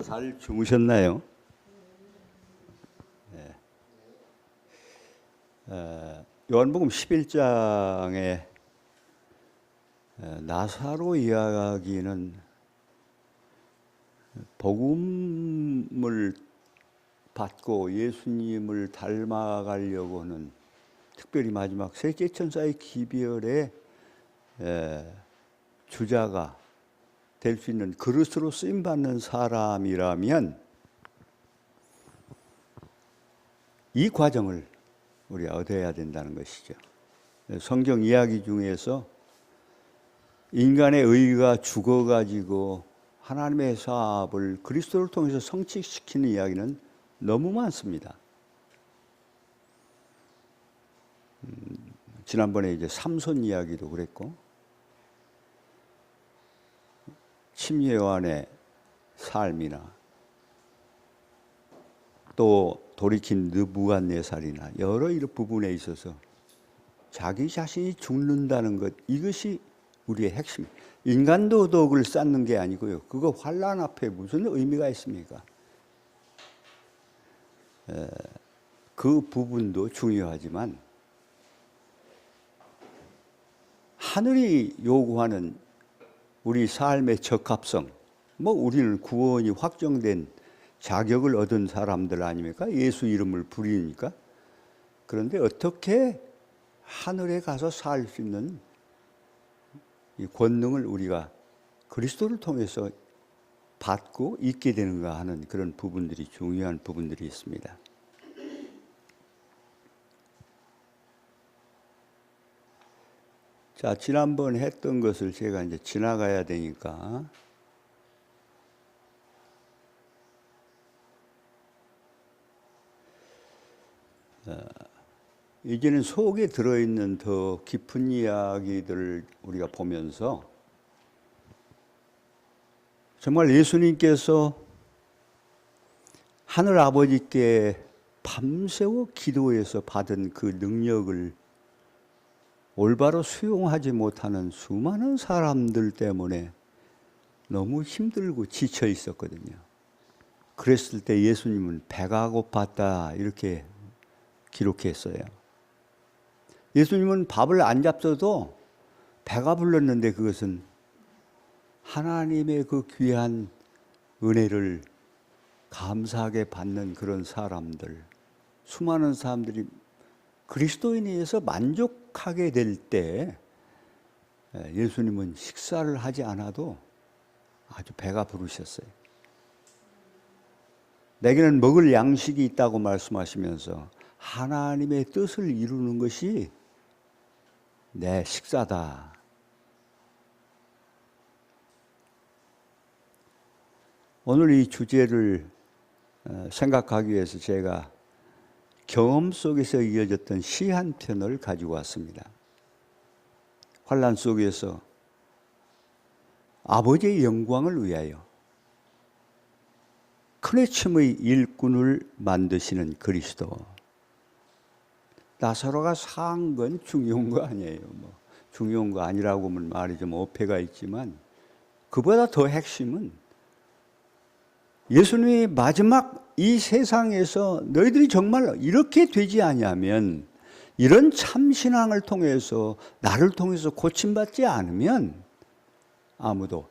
잘 주무셨나요? 요한복음 11장의 나사로 이야기는 복음을 받고 예수님을 닮아가려고 하는, 특별히 마지막 셋째 천사의 기별의 주자가 될 수 있는 그릇으로 쓰임받는 사람이라면 이 과정을 우리가 얻어야 된다는 것이죠. 성경 이야기 중에서 인간의 의가 죽어가지고 하나님의 사업을 그리스도를 통해서 성취시키는 이야기는 너무 많습니다. 지난번에 이제 삼손 이야기도 그랬고, 침례요한의 삶이나 또 돌이킨 느부갓네살이나 여러 이런 부분에 있어서 자기 자신이 죽는다는 것, 이것이 우리의 핵심. 인간 도덕을 쌓는 게 아니고요. 그거 환난 앞에 무슨 의미가 있습니까? 그 부분도 중요하지만 하늘이 요구하는 우리 삶의 적합성, 우리는 구원이 확정된 자격을 얻은 사람들 아닙니까? 예수 이름을 부리니까. 그런데 어떻게 하늘에 가서 살 수 있는 이 권능을 우리가 그리스도를 통해서 받고 있게 되는가 하는 그런 부분들이, 중요한 부분들이 있습니다. 자, 지난번 했던 것을 제가 이제 지나가야 되니까 이제는 속에 들어있는 더 깊은 이야기들을 우리가 보면서 정말 예수님께서 하늘 아버지께 밤새워 기도해서 받은 그 능력을 올바로 수용하지 못하는 수많은 사람들 때문에 너무 힘들고 지쳐 있었거든요. 그랬을 때 예수님은 배가 고팠다 이렇게 기록했어요. 예수님은 밥을 안 잡숴도 배가 불렀는데 그것은 하나님의 그 귀한 은혜를 감사하게 받는 그런 사람들, 수많은 사람들이 그리스도인에 의해서 만족하게 될 때 예수님은 식사를 하지 않아도 아주 배가 부르셨어요. 내게는 먹을 양식이 있다고 말씀하시면서 하나님의 뜻을 이루는 것이 내 식사다. 오늘 이 주제를 생각하기 위해서 제가 경험 속에서 이어졌던 시 한 편을 가지고 왔습니다. 환난 속에서 아버지의 영광을 위하여 크레침의 일꾼을 만드시는 그리스도. 나사로가 산 건 중요한 거 아니에요. 중요한 거 아니라고 하면 말이 좀 어폐가 있지만, 그보다 더 핵심은 예수님이 마지막 이 세상에서 너희들이 정말 이렇게 되지 아니하면, 이런 참신앙을 통해서 나를 통해서 고침받지 않으면 아무도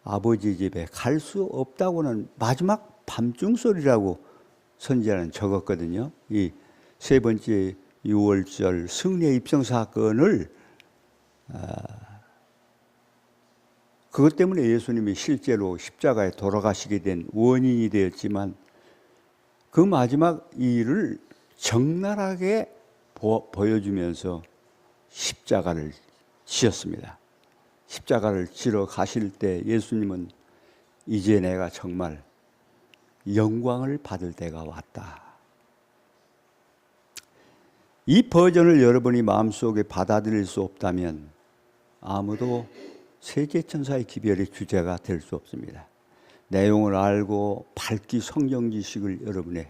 아버지 집에 갈 수 없다고는 마지막 밤중 소리라고 선지자는 적었거든요. 이 세 번째 6월절 승리의 입성 사건을 그것 때문에 예수님이 실제로 십자가에 돌아가시게 된 원인이 되었지만, 그 마지막 일을 적나라하게 보여주면서 십자가를 지었습니다. 십자가를 지러 가실 때 예수님은 이제 내가 정말 영광을 받을 때가 왔다. 이 버전을 여러분이 마음속에 받아들일 수 없다면 아무도 셋째 천사의 기별의 주제가 될 수 없습니다. 내용을 알고 밝기 성경 지식을 여러분이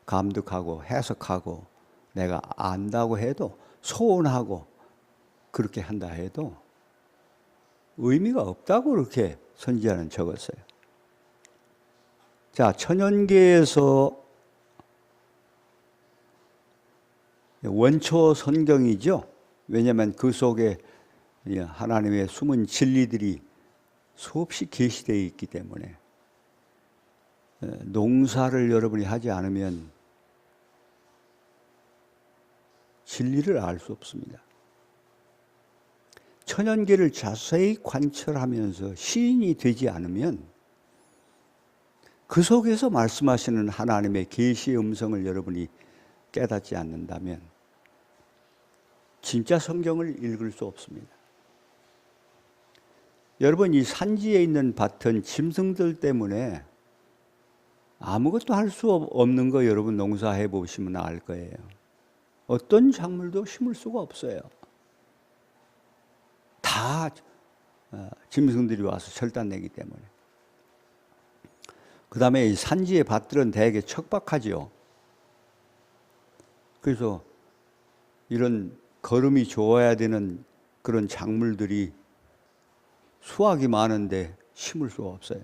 감독하고 해석하고 내가 안다고 해도, 소원하고 그렇게 한다 해도 의미가 없다고 그렇게 선지자는 적었어요. 자, 천연계에서 원초 성경이죠. 왜냐하면 그 속에 하나님의 숨은 진리들이 수없이 계시되어 있기 때문에 농사를 여러분이 하지 않으면 진리를 알 수 없습니다. 천연계를 자세히 관철하면서 시인이 되지 않으면 그 속에서 말씀하시는 하나님의 계시의 음성을 여러분이 깨닫지 않는다면 진짜 성경을 읽을 수 없습니다. 여러분, 이 산지에 있는 밭은 짐승들 때문에 아무것도 할 수 없는 거 여러분 농사해 보시면 알 거예요. 어떤 작물도 심을 수가 없어요. 다 짐승들이 와서 절단내기 때문에. 그 다음에 이 산지의 밭들은 대개 척박하지요. 그래서 이런 거름이 좋아야 되는 그런 작물들이 수확이 많은데 심을 수가 없어요.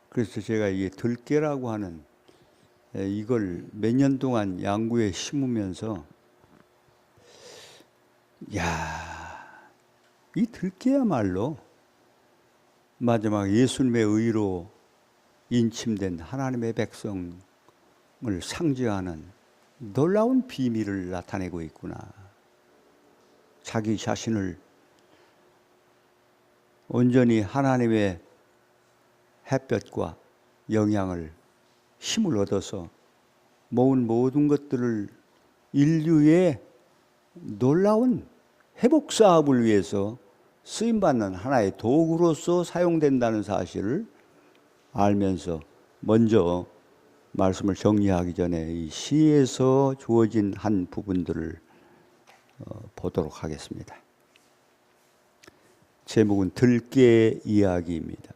그래서 제가 이 들깨라고 하는 이걸 몇 년 동안 양구에 심으면서 이 들깨야말로 마지막 예수님의 의로 인침된 하나님의 백성을 상징하는 놀라운 비밀을 나타내고 있구나. 자기 자신을 온전히 하나님의 햇볕과 영향을, 힘을 얻어서 모은 모든 것들을 인류의 놀라운 회복 사업을 위해서 쓰임받는 하나의 도구로서 사용된다는 사실을 알면서 먼저 말씀을 정리하기 전에 이 시에서 주어진 한 부분들을 보도록 하겠습니다. 제목은 들깨 이야기입니다.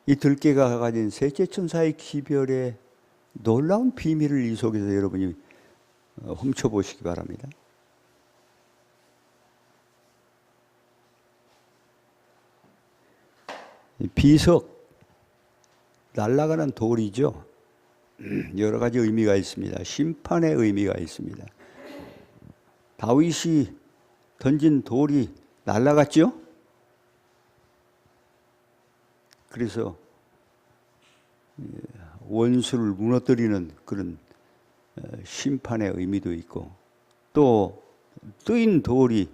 이 들깨가 가진 셋째 천사의 기별의 놀라운 비밀을 이 속에서 여러분이 훔쳐보시기 바랍니다. 비석, 날아가는 돌이죠. 여러 가지 의미가 있습니다. 심판의 의미가 있습니다. 다윗이 던진 돌이 날아갔죠. 그래서 원수를 무너뜨리는 그런 심판의 의미도 있고, 또 뜨인 돌이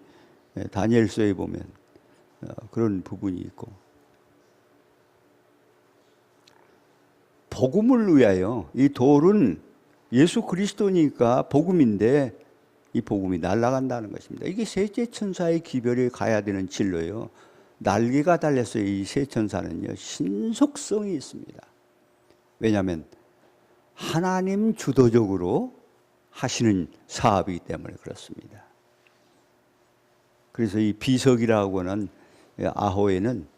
다니엘서에 보면 그런 부분이 있고, 복음을 위하여 이 돌은 예수 그리스도니까 복음인데 이 복음이 날아간다는 것입니다. 이게 셋째 천사의 기별에 가야 되는 진로예요. 날개가 달려서 이 세 천사는요, 신속성이 있습니다. 왜냐하면 하나님 주도적으로 하시는 사업이기 때문에 그렇습니다. 그래서 이 비석이라고 하는 아호에는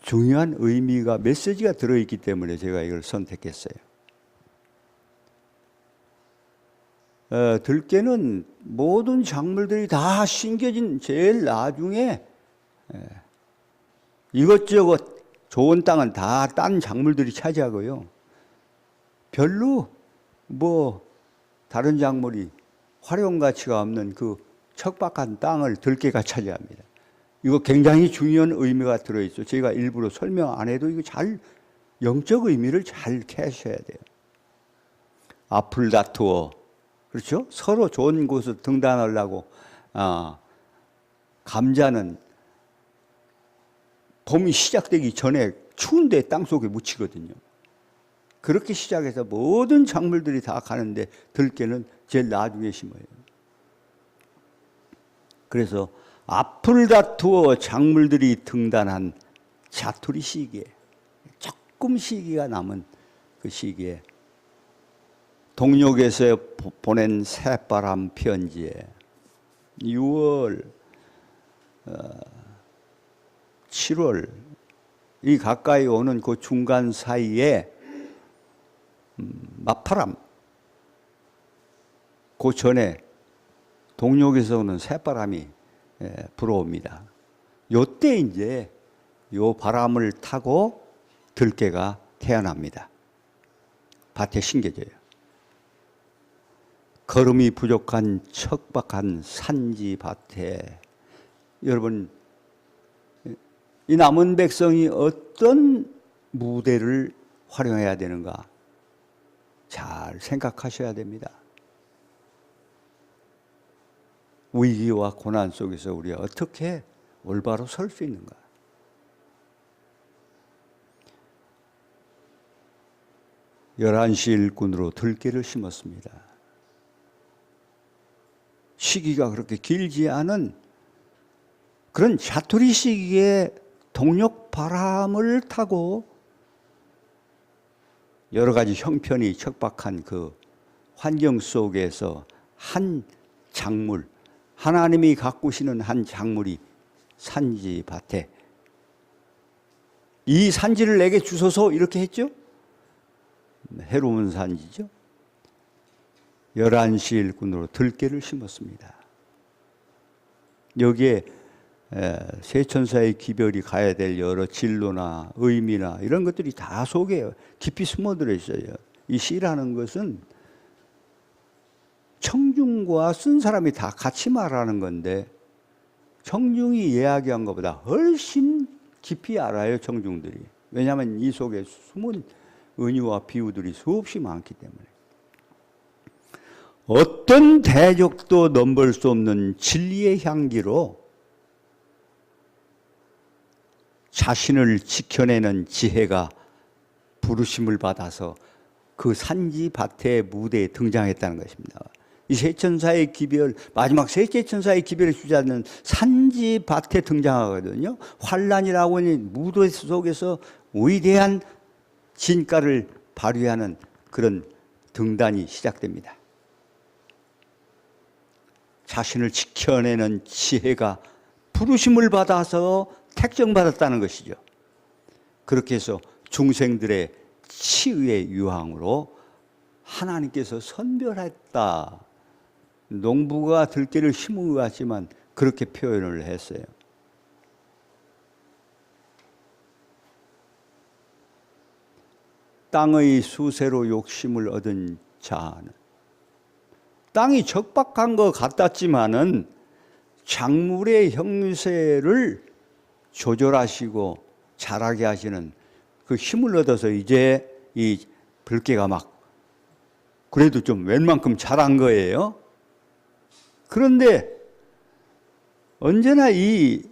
중요한 의미가, 메시지가 들어있기 때문에 제가 이걸 선택했어요. 들깨는 모든 작물들이 다 심겨진 제일 나중에 이것저것 좋은 땅은 다 딴 작물들이 차지하고요. 별로 다른 작물이 활용 가치가 없는 그 척박한 땅을 들깨가 차지합니다. 이거 굉장히 중요한 의미가 들어있어요. 제가 일부러 설명 안 해도 이거 잘, 영적 의미를 잘 캐셔야 돼요. 앞을 다투어, 그렇죠? 서로 좋은 곳을 등단하려고, 감자는 봄이 시작되기 전에 추운데 땅속에 묻히거든요. 그렇게 시작해서 모든 작물들이 다 가는데 들깨는 제일 나중에 심어요. 그래서 앞을 다투어 작물들이 등단한 자투리 시기에, 조금 시기가 남은 그 시기에 동력에서 보낸 새바람 편지에 6월, 7월 이 가까이 오는 그 중간 사이에 맞바람, 그 전에 동력에서 오는 새바람이 불어옵니다. 요때 이제 요 바람을 타고 들깨가 태어납니다. 밭에 심겨져요. 거름이 부족한 척박한 산지 밭에 여러분 이 남은 백성이 어떤 무대를 활용해야 되는가 잘 생각하셔야 됩니다. 위기와 고난 속에서 우리가 어떻게 올바로 설 수 있는가. 열한시 일꾼으로 들깨를 심었습니다. 시기가 그렇게 길지 않은 그런 자투리 시기에 동력 바람을 타고 여러 가지 형편이 척박한 그 환경 속에서 한 작물, 하나님이 가꾸시는 한 작물이 산지 밭에 이 산지를 내게 주소서 이렇게 했죠. 해로운 산지죠. 11시 일꾼으로 들깨를 심었습니다. 여기에 세 천사의 기별이 가야 될 여러 진로나 의미나 이런 것들이 다 속에 깊이 숨어들어 있어요. 이 시라는 것은 청중과 쓴 사람이 다 같이 말하는 건데 청중이 이야기한 것보다 훨씬 깊이 알아요, 청중들이. 왜냐하면 이 속에 숨은 은유와 비유들이 수없이 많기 때문에. 어떤 대적도 넘볼 수 없는 진리의 향기로 자신을 지켜내는 지혜가 부르심을 받아서 그 산지 밭의 무대에 등장했다는 것입니다. 이 세 천사의 기별, 마지막 셋째 천사의 기별을 주자는 산지 밭에 등장하거든요. 환란이라고 하는 무도 속에서 위대한 진가를 발휘하는 그런 등단이 시작됩니다. 자신을 지켜내는 지혜가 부르심을 받아서 택정받았다는 것이죠. 그렇게 해서 중생들의 치유의 유황으로 하나님께서 선별했다. 농부가 들깨를 심은 것 같지만 그렇게 표현을 했어요. 땅의 수세로 욕심을 얻은 자는 땅이 적박한 것 같았지만은 작물의 형세를 조절하시고 자라게 하시는 그 힘을 얻어서 이제 이 들깨가 막 그래도 좀 웬만큼 자란 거예요. 그런데 언제나 이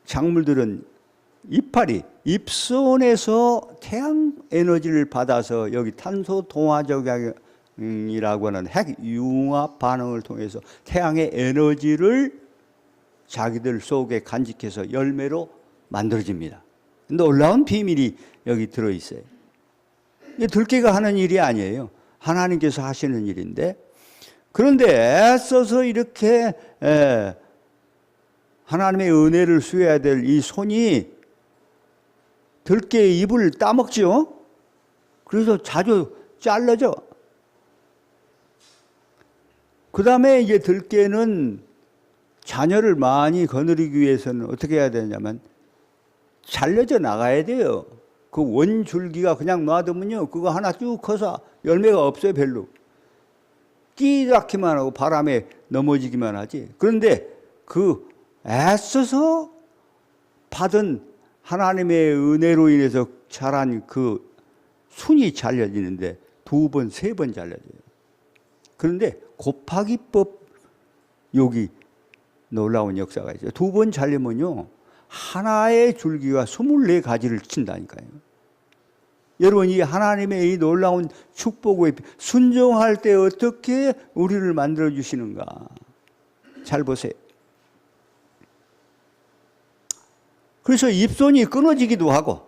작물들은 이파리, 잎선에서 태양 에너지를 받아서 여기 탄소 동화적이라고 하는 핵 융합 반응을 통해서 태양의 에너지를 자기들 속에 간직해서 열매로 만들어집니다. 놀라운 비밀이 여기 들어있어요. 들깨가 하는 일이 아니에요. 하나님께서 하시는 일인데, 그런데 애써서 이렇게 하나님의 은혜를 수여해야 될 이 손이 들깨의 잎을 따먹죠. 그래서 자주 잘라져. 그 다음에 이제 들깨는 자녀를 많이 거느리기 위해서는 어떻게 해야 되냐면 잘려져 나가야 돼요. 그 원줄기가 그냥 놔두면요, 그거 하나 쭉 커서 열매가 없어요, 별로. 끼랗기만 하고 바람에 넘어지기만 하지. 그런데 그 애써서 받은 하나님의 은혜로 인해서 자란 그 순이 잘려지는데 2번, 3번 잘려져요. 그런데 곱하기법 여기 놀라운 역사가 있어요. 2번 잘리면요, 하나의 줄기가 24가지를 친다니까요. 여러분, 이 하나님의 이 놀라운 축복에 순종할 때 어떻게 우리를 만들어 주시는가 잘 보세요. 그래서 잎선이 끊어지기도 하고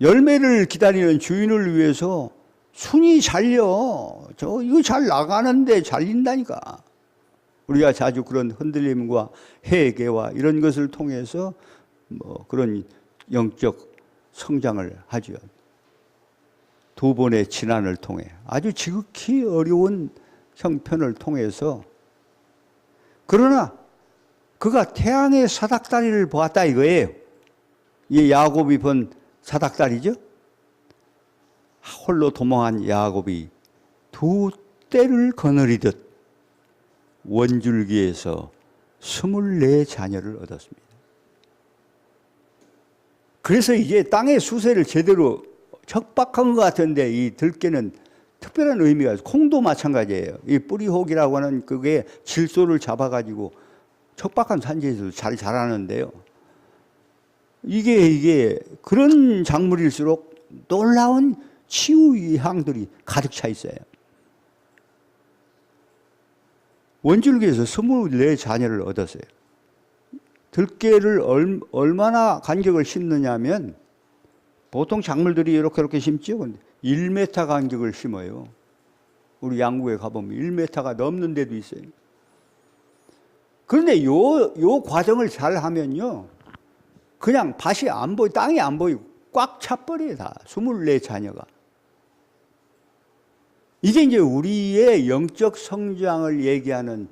열매를 기다리는 주인을 위해서 순이 잘려. 이거 잘 나가는데 잘린다니까. 우리가 자주 그런 흔들림과 회개와 이런 것을 통해서 그런 영적 성장을 하죠. 2번의 진난을 통해 아주 지극히 어려운 형편을 통해서, 그러나 그가 태양의 사닥다리를 보았다 이거예요. 이 야곱이 본 사닥다리죠. 홀로 도망한 야곱이 두 떼를 거느리듯 원줄기에서 24자녀를 얻었습니다. 그래서 이제 땅의 수세를 제대로 척박한 것 같은데 이 들깨는 특별한 의미가 있어요. 콩도 마찬가지예요. 이 뿌리혹이라고 하는 그게 질소를 잡아가지고 척박한 산지에서 잘 자라는데요. 이게 그런 작물일수록 놀라운 치유의 향들이 가득 차 있어요. 원줄기에서 24자녀를 얻었어요. 들깨를 얼마나 간격을 심느냐면 보통 작물들이 이렇게 심죠. 1m 간격을 심어요. 우리 양구에 가보면 1m가 넘는 데도 있어요. 그런데 요 과정을 잘 하면요. 그냥 밭이 안 보이, 땅이 안 보이고 꽉 차버려요, 다. 24자녀가. 이게 이제 우리의 영적 성장을 얘기하는,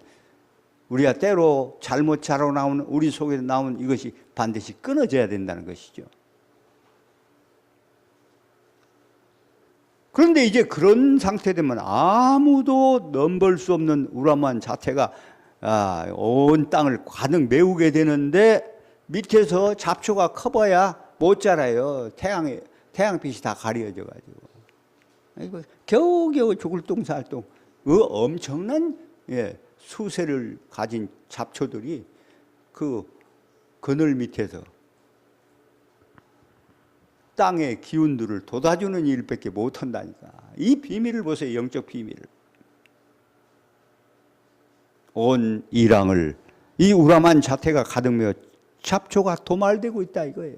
우리가 때로 잘못 자라 나오는 우리 속에 나온 이것이 반드시 끊어져야 된다는 것이죠. 그런데 이제 그런 상태 되면 아무도 넘볼 수 없는 우람한 자태가 온 땅을 가득 메우게 되는데 밑에서 잡초가 커봐야 못 자라요. 태양빛이 다 가려져 가지고. 겨우겨우 죽을 똥 살 똥. 그 엄청난 수세를 가진 잡초들이 그 그늘 밑에서 땅의 기운들을 돋아주는 일밖에 못한다니까. 이 비밀을 보세요. 영적 비밀을. 온 이랑을 이 우람한 자태가 가득 메워 잡초가 도말되고 있다 이거예요.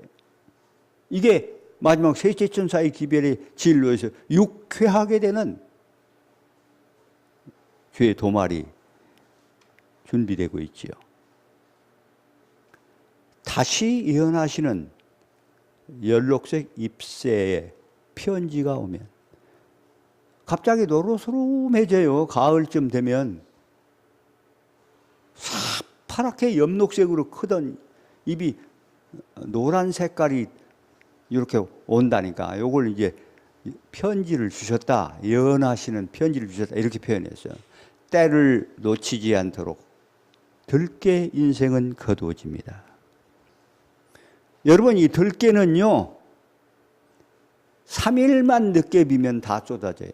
이게 마지막 셋째 천사의 기별의 진로에서 육회하게 되는 죄의 도말이 준비되고 있지요. 다시 예언하시는 연록색 잎새에 편지가 오면 갑자기 노릇스름해져요. 가을쯤 되면 새파랗게 엽록색으로 크던 잎이 노란 색깔이 이렇게 온다니까. 요걸 이제 편지를 주셨다. 예언하시는 편지를 주셨다. 이렇게 표현했어요. 때를 놓치지 않도록 들깨 인생은 거두어집니다. 여러분, 이 들깨는요 3일만 늦게 비면 다 쏟아져요.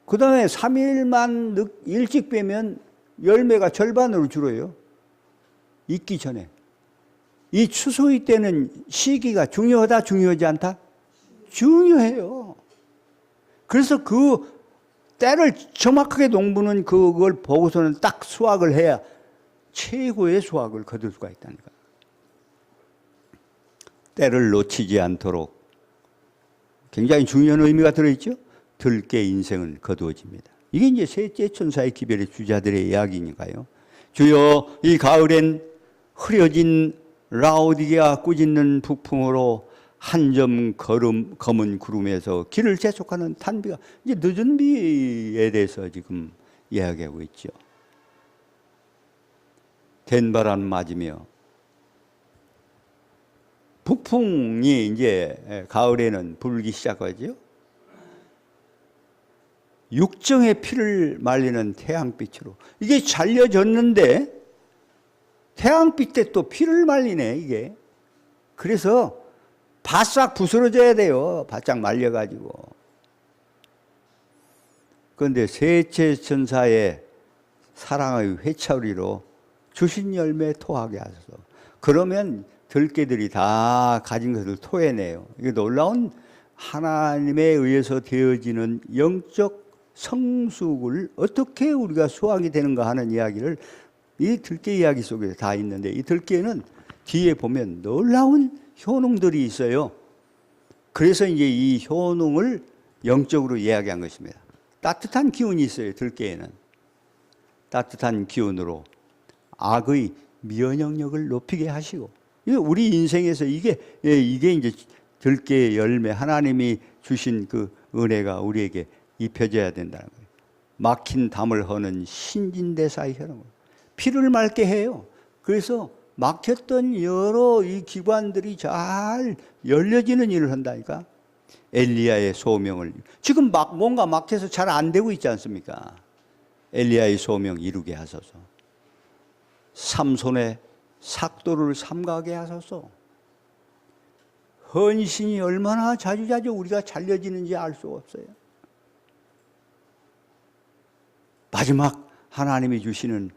그 다음에 3일만 일찍 빼면 열매가 절반으로 줄어요. 익기 전에. 이 추수의 때는 시기가 중요하다, 중요하지 않다? 중요해요. 그래서 그 때를 정확하게 농부는 그걸 보고서는 딱 수확을 해야 최고의 수확을 거둘 수가 있다니까. 때를 놓치지 않도록 굉장히 중요한 의미가 들어있죠. 들깨 인생은 거두어집니다. 이게 이제 셋째 천사의 기별의 주자들의 이야기니까요. 주여, 이 가을엔 흐려진 라오디게아 꾸짖는 북풍으로 한 점 검은 구름에서 길을 재촉하는 탄비가, 이제 늦은 비에 대해서 지금 이야기하고 있죠. 된바람 맞으며 북풍이 이제 가을에는 불기 시작하죠. 육정의 피를 말리는 태양빛으로. 이게 잘려졌는데 태양빛 때 또 피를 말리네 이게. 그래서 바싹 부스러져야 돼요. 바짝 말려가지고. 그런데 셋째 천사의 사랑의 회차우리로 주신 열매 토하게 하소서. 그러면 들깨들이 다 가진 것을 토해내요. 이게 놀라운 하나님에 의해서 되어지는 영적 성숙을 어떻게 우리가 수확이 되는가 하는 이야기를 이 들깨 이야기 속에 다 있는데, 이 들깨는 뒤에 보면 놀라운 효능들이 있어요. 그래서 이제 이 효능을 영적으로 이야기한 것입니다. 따뜻한 기운이 있어요. 들깨에는. 따뜻한 기운으로 악의 면역력을 높이게 하시고, 우리 인생에서 이게 이제 들깨의 열매, 하나님이 주신 그 은혜가 우리에게 입혀져야 된다는 거예요. 막힌 담을 허는 신진대사의 혈압. 피를 맑게 해요. 그래서 막혔던 여러 이 기관들이 잘 열려지는 일을 한다니까. 엘리야의 소명을 지금 막 뭔가 막혀서 잘 안 되고 있지 않습니까? 엘리야의 소명 이루게 하소서. 삼손의 삭도를 삼가게 하소서. 헌신이 얼마나 자주자주 우리가 잘려지는지 알 수 없어요. 마지막 하나님이 주시는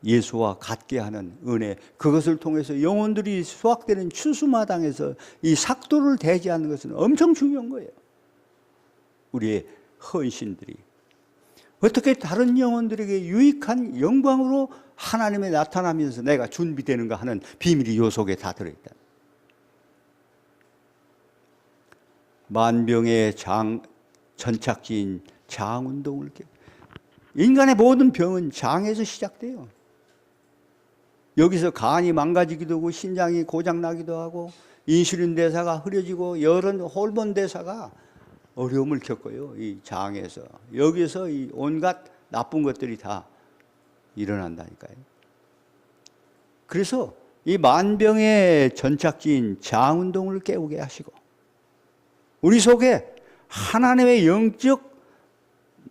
예수와 같게 하는 은혜, 그것을 통해서 영혼들이 수확되는 추수마당에서 이 삭도를 대지하는 것은 엄청 중요한 거예요. 우리의 헌신들이 어떻게 다른 영혼들에게 유익한 영광으로 하나님의 나타나면서 내가 준비되는가 하는 비밀이 요 속에 다 들어있다. 만병의 전착지인 장운동을, 인간의 모든 병은 장에서 시작돼요. 여기서 간이 망가지기도 하고 신장이 고장나기도 하고 인슐린 대사가 흐려지고 여러 호르몬 대사가 어려움을 겪어요. 이 장에서. 여기서 이 온갖 나쁜 것들이 다 일어난다니까요. 그래서 이 만병의 전착지인 장운동을 깨우게 하시고 우리 속에 하나님의 영적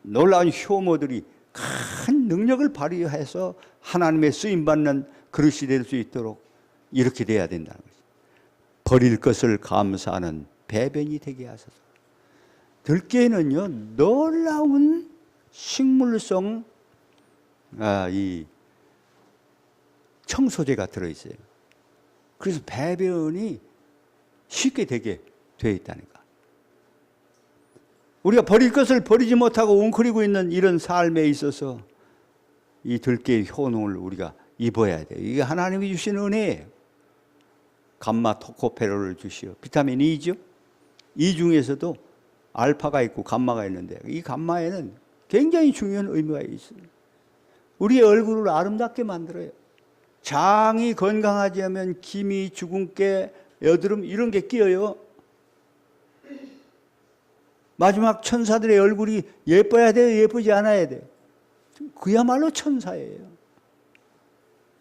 놀라운 효모들이 큰 능력을 발휘해서 하나님의 쓰임받는 그릇이 될 수 있도록 이렇게 돼야 된다는 거죠. 버릴 것을 감사하는 배변이 되게 하소서. 들깨에는요 놀라운 식물성 이 청소제가 들어있어요. 그래서 배변이 쉽게 되게 되어 있다니까. 우리가 버릴 것을 버리지 못하고 웅크리고 있는 이런 삶에 있어서 이 들깨의 효능을 우리가 입어야 돼요. 이게 하나님이 주신 은혜예요. 감마 토코페롤을 주시오. 비타민 E죠. 이 중에서도 알파가 있고 감마가 있는데 이 감마에는 굉장히 중요한 의미가 있어요. 우리의 얼굴을 아름답게 만들어요. 장이 건강하지 않으면 기미, 주근깨, 여드름 이런 게 끼어요. 마지막 천사들의 얼굴이 예뻐야 돼요? 예쁘지 않아야 돼요? 그야말로 천사예요.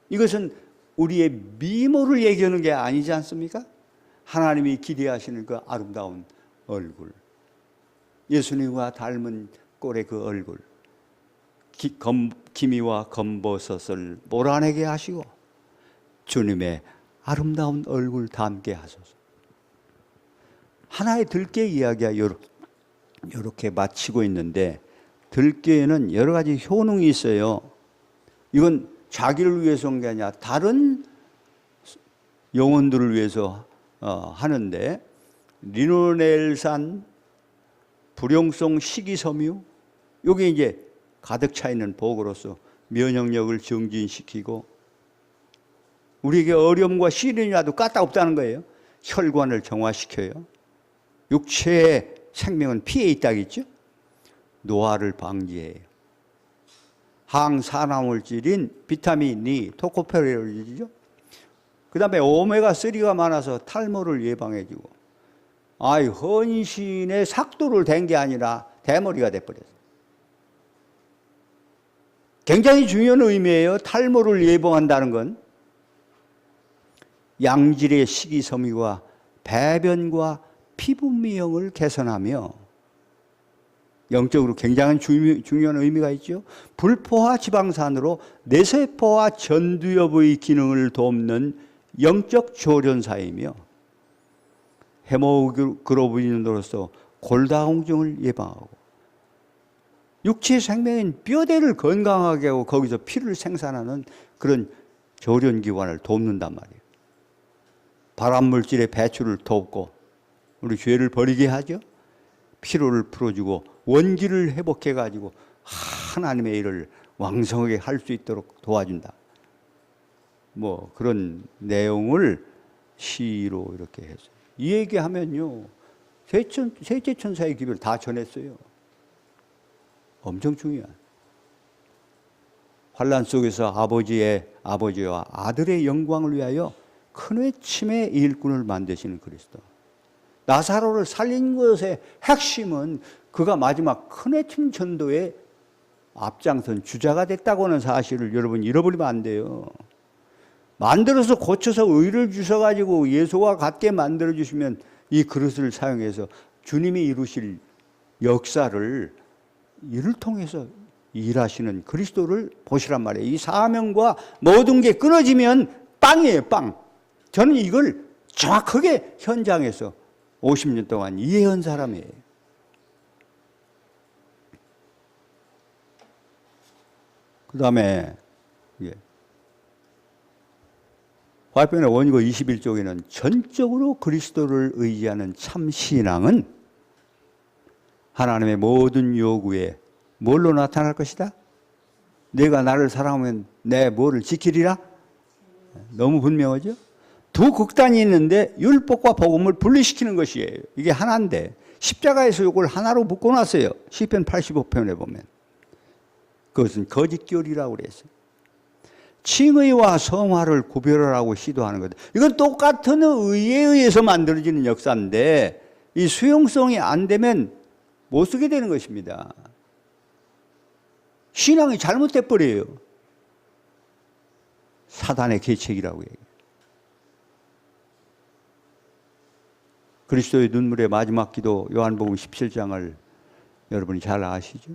이것은 우리의 미모를 얘기하는 게 아니지 않습니까? 하나님이 기대하시는 그 아름다운 얼굴, 예수님과 닮은 꼴의 그 얼굴, 기미와 검버섯을 몰아내게 하시고 주님의 아름다운 얼굴 담게 하소서. 하나의 들깨 이야기가 이렇게 마치고 있는데, 들깨에는 여러 가지 효능이 있어요. 이건 자기를 위해서 한 게 아니라 다른 영혼들을 위해서 하는데, 리노넬산, 불용성 식이섬유, 이게 이제 가득 차 있는 복으로서 면역력을 증진시키고 우리에게 어려움과 시련이라도 까딱없다는 거예요. 혈관을 정화시켜요. 육체의 생명은 피에 있다겠죠. 노화를 방지해요. 항산화물질인 비타민 E, 토코페롤이죠. 그 다음에 오메가3가 많아서 탈모를 예방해주고, 헌신의 삭도를 댄 게 아니라 대머리가 돼버렸어요. 굉장히 중요한 의미예요. 탈모를 예방한다는 건. 양질의 식이섬유와 배변과 피부 미용을 개선하며, 영적으로 굉장히 중요한 의미가 있죠. 불포화 지방산으로 뇌세포와 전두엽의 기능을 돕는 영적 조련사이며, 헤모글로빈으로서 골다공증을 예방하고, 육체 생명인 뼈대를 건강하게 하고 거기서 피를 생산하는 그런 조련기관을 돕는단 말이에요. 발암물질의 배출을 돕고 우리 죄를 버리게 하죠. 피로를 풀어주고 원기를 회복해가지고 하나님의 일을 왕성하게 할 수 있도록 도와준다. 뭐 그런 내용을 시로 이렇게 해서 이 얘기하면요, 셋째 천사의 기별을 다 전했어요. 엄청 중요한. 환난 속에서 아버지와 아들의 영광을 위하여 큰 외침의 일꾼을 만드시는 그리스도. 나사로를 살린 것의 핵심은 그가 마지막 큰 외침 전도의 앞장선 주자가 됐다고 하는 사실을 여러분 잃어버리면 안 돼요. 만들어서 고쳐서 의를 주셔가지고 예수와 같게 만들어주시면 이 그릇을 사용해서 주님이 이루실 역사를 이를 통해서 일하시는 그리스도를 보시란 말이에요. 이 사명과 모든 게 끊어지면 빵이에요, 빵. 저는 이걸 정확하게 현장에서 50년 동안 이해한 사람이에요. 그 다음에 화편의 원고 21쪽에는 전적으로 그리스도를 의지하는 참 신앙은 하나님의 모든 요구에 뭘로 나타날 것이다? 내가 나를 사랑하면 내 뭐를 지키리라? 너무 분명하죠? 두 극단이 있는데 율법과 복음을 분리시키는 것이에요. 이게 하나인데 십자가에서 이걸 하나로 묶어놨어요. 시편 85편에 보면. 그것은 거짓교리라고 그랬어요. 칭의와 성화를 구별하라고 시도하는 거다. 이건 똑같은 의에 의해서 만들어지는 역사인데 이 수용성이 안 되면 못 쓰게 되는 것입니다. 신앙이 잘못돼 버려요. 사단의 계책이라고 얘기해요. 그리스도의 눈물의 마지막 기도 요한복음 17장을 여러분이 잘 아시죠?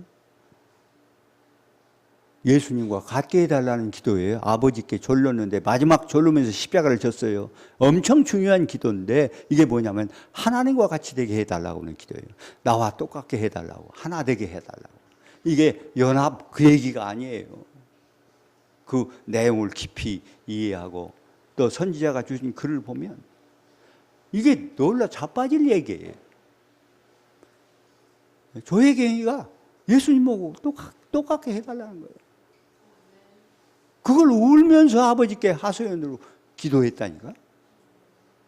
예수님과 같게 해달라는 기도예요. 아버지께 졸렸는데 마지막 졸르면서 십자가를 졌어요. 엄청 중요한 기도인데 이게 뭐냐면 하나님과 같이 되게 해달라고 하는 기도예요. 나와 똑같게 해달라고, 하나 되게 해달라고. 이게 연합 그 얘기가 아니에요. 그 내용을 깊이 이해하고 또 선지자가 주신 글을 보면 이게 놀라 자빠질 얘기예요. 조혜경이가 예수님하고 똑같게 해달라는 거예요. 그걸 울면서 아버지께 하소연으로 기도했다니까.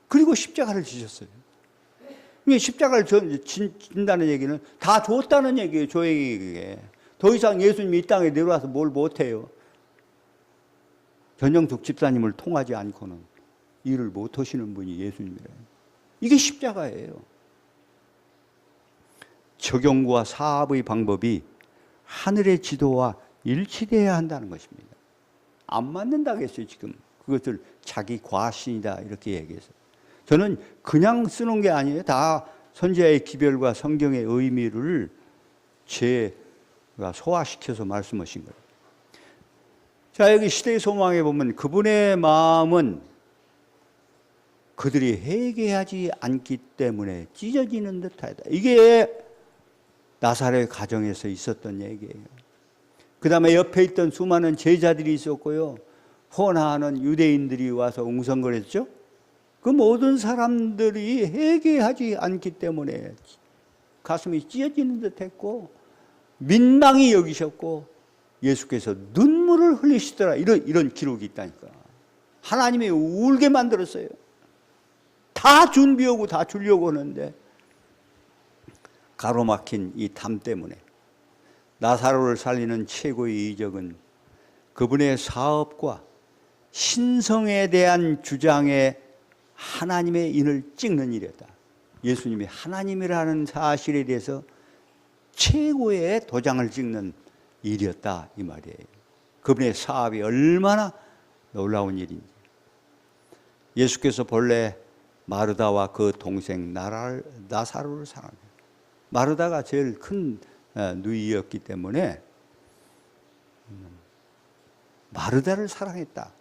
그리고 십자가를 지셨어요. 십자가를 진다는 얘기는 다 줬다는 얘기예요. 조혜경에게. 더 이상 예수님이 이 땅에 내려와서 뭘 못해요. 전영숙 집사님을 통하지 않고는 일을 못하시는 분이 예수님이래요. 이게 십자가예요. 적용과 사업의 방법이 하늘의 지도와 일치되어야 한다는 것입니다. 안 맞는다고 했어요, 지금. 그것을 자기 과신이다, 이렇게 얘기해서. 저는 그냥 쓰는 게 아니에요. 다 선지자의 기별과 성경의 의미를 제가 소화시켜서 말씀하신 거예요. 자, 여기 시대의 소망에 보면 그분의 마음은 그들이 회개하지 않기 때문에 찢어지는 듯하다. 이게 나사렛 가정에서 있었던 얘기예요. 그 다음에 옆에 있던 수많은 제자들이 있었고요. 혼하는 유대인들이 와서 웅성거렸죠. 그 모든 사람들이 회개하지 않기 때문에 가슴이 찢어지는 듯했고 민망히 여기셨고 예수께서 눈물을 흘리시더라. 이런 기록이 있다니까. 하나님이 울게 만들었어요. 다 준비하고 다 주려고 하는데 가로막힌 이 담 때문에 나사로를 살리는 최고의 이적은 그분의 사업과 신성에 대한 주장에 하나님의 인을 찍는 일이었다. 예수님이 하나님이라는 사실에 대해서 최고의 도장을 찍는 일이었다, 이 말이에요. 그분의 사업이 얼마나 놀라운 일인지. 예수께서 본래 마르다와 그 동생 나사로를 사랑해요. 마르다가 제일 큰 누이였기 때문에 마르다를 사랑했다.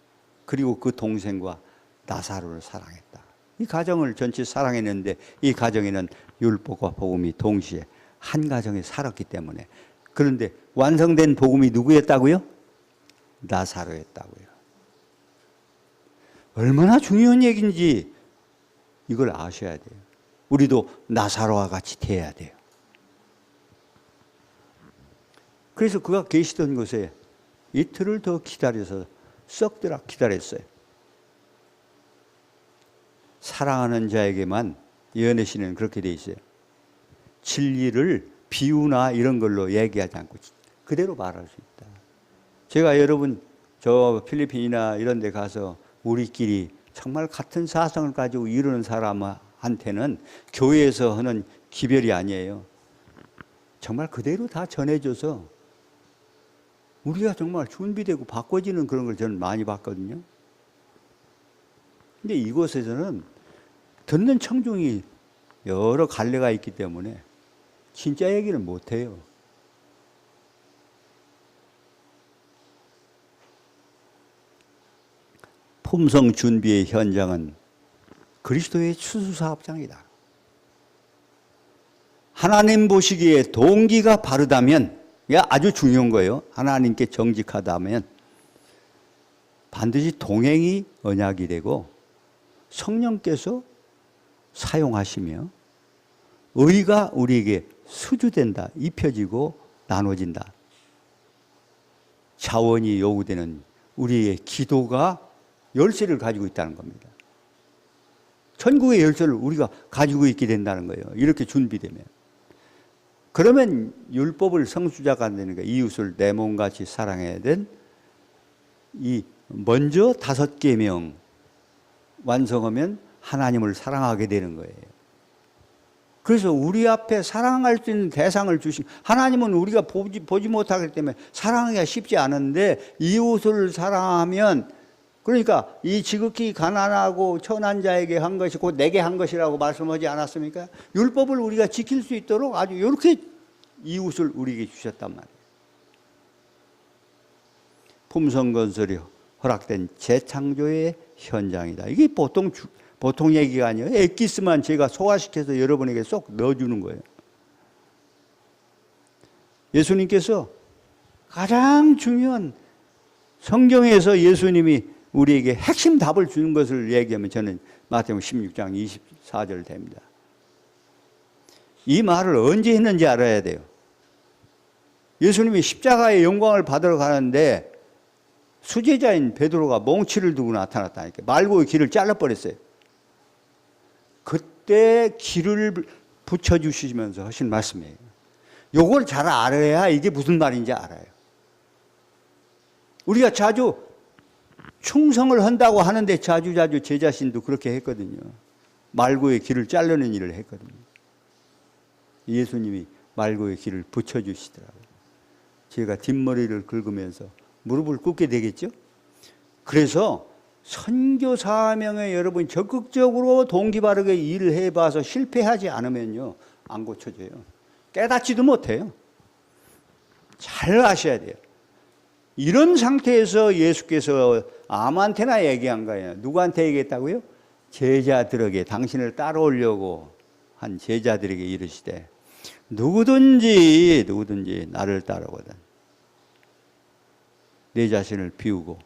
그리고 그 동생과 나사로를 사랑했다. 이 가정을 전체 사랑했는데 이 가정에는 율법과 복음이 동시에 한 가정에 살았기 때문에. 그런데 완성된 복음이 누구였다고요? 나사로였다고요. 얼마나 중요한 얘기인지 이걸 아셔야 돼요. 우리도 나사로와 같이 돼야 돼요. 그래서 그가 계시던 곳에 이틀을 더 기다려서 썩도록 기다렸어요. 사랑하는 자에게만 예언의 신은 그렇게 돼 있어요. 진리를 비유나 이런 걸로 얘기하지 않고 그대로 말할 수 있다. 제가 여러분 저 필리핀이나 이런 데 가서 우리끼리 정말 같은 사상을 가지고 이루는 사람한테는 교회에서 하는 기별이 아니에요. 정말 그대로 다 전해줘서 우리가 정말 준비되고 바꿔지는 그런 걸 저는 많이 봤거든요. 근데 이곳에서는 듣는 청중이 여러 갈래가 있기 때문에 진짜 얘기를 못해요. 품성 준비의 현장은 그리스도의 추수사업장이다. 하나님 보시기에 동기가 바르다면, 이게 아주 중요한 거예요. 하나님께 정직하다면 반드시 동행이 언약이 되고 성령께서 사용하시며 의가 우리에게 수주된다, 입혀지고 나눠진다. 자원이 요구되는 우리의 기도가 열쇠를 가지고 있다는 겁니다. 천국의 열쇠를 우리가 가지고 있게 된다는 거예요. 이렇게 준비되면. 그러면 율법을 성수자가 되는 거예요. 이웃을 내 몸같이 사랑해야 된 이 먼저 5계명 완성하면 하나님을 사랑하게 되는 거예요. 그래서 우리 앞에 사랑할 수 있는 대상을 주신, 하나님은 우리가 보지 못하기 때문에 사랑하기가 쉽지 않은데 이웃을 사랑하면, 그러니까 이 지극히 가난하고 천한 자에게 한 것이 곧 내게 한 것이라고 말씀하지 않았습니까? 율법을 우리가 지킬 수 있도록 아주 이렇게 이웃을 우리에게 주셨단 말이에요. 품성건설이 허락된 재창조의 현장이다. 이게 보통 얘기가 아니에요. 엑기스만 제가 소화시켜서 여러분에게 쏙 넣어주는 거예요. 예수님께서 가장 중요한, 성경에서 예수님이 우리에게 핵심 답을 주는 것을 얘기하면 저는 마태복음 16장 24절 됩니다. 이 말을 언제 했는지 알아야 돼요. 예수님이 십자가의 영광을 받으러 가는데 수제자인 베드로가 몽치를 두고 나타났다니까. 말고의 길을 잘라버렸어요. 그때 길을 붙여주시면서 하신 말씀이에요. 요걸 잘 알아야 이게 무슨 말인지 알아요. 우리가 자주 충성을 한다고 하는데 자주 제 자신도 그렇게 했거든요. 말고의 길을 자르는 일을 했거든요. 예수님이 말고의 길을 붙여주시더라고요. 제가 뒷머리를 긁으면서 무릎을 꿇게 되겠죠? 그래서 선교 사명에 여러분 적극적으로 동기 바르게 일을 해봐서 실패하지 않으면요, 안 고쳐져요. 깨닫지도 못해요. 잘 아셔야 돼요. 이런 상태에서 예수께서 아무한테나 얘기한 거예요. 누구한테 얘기했다고요? 제자들에게, 당신을 따라오려고 한 제자들에게 이르시되 누구든지 나를 따르거든 내 자신을 비우고.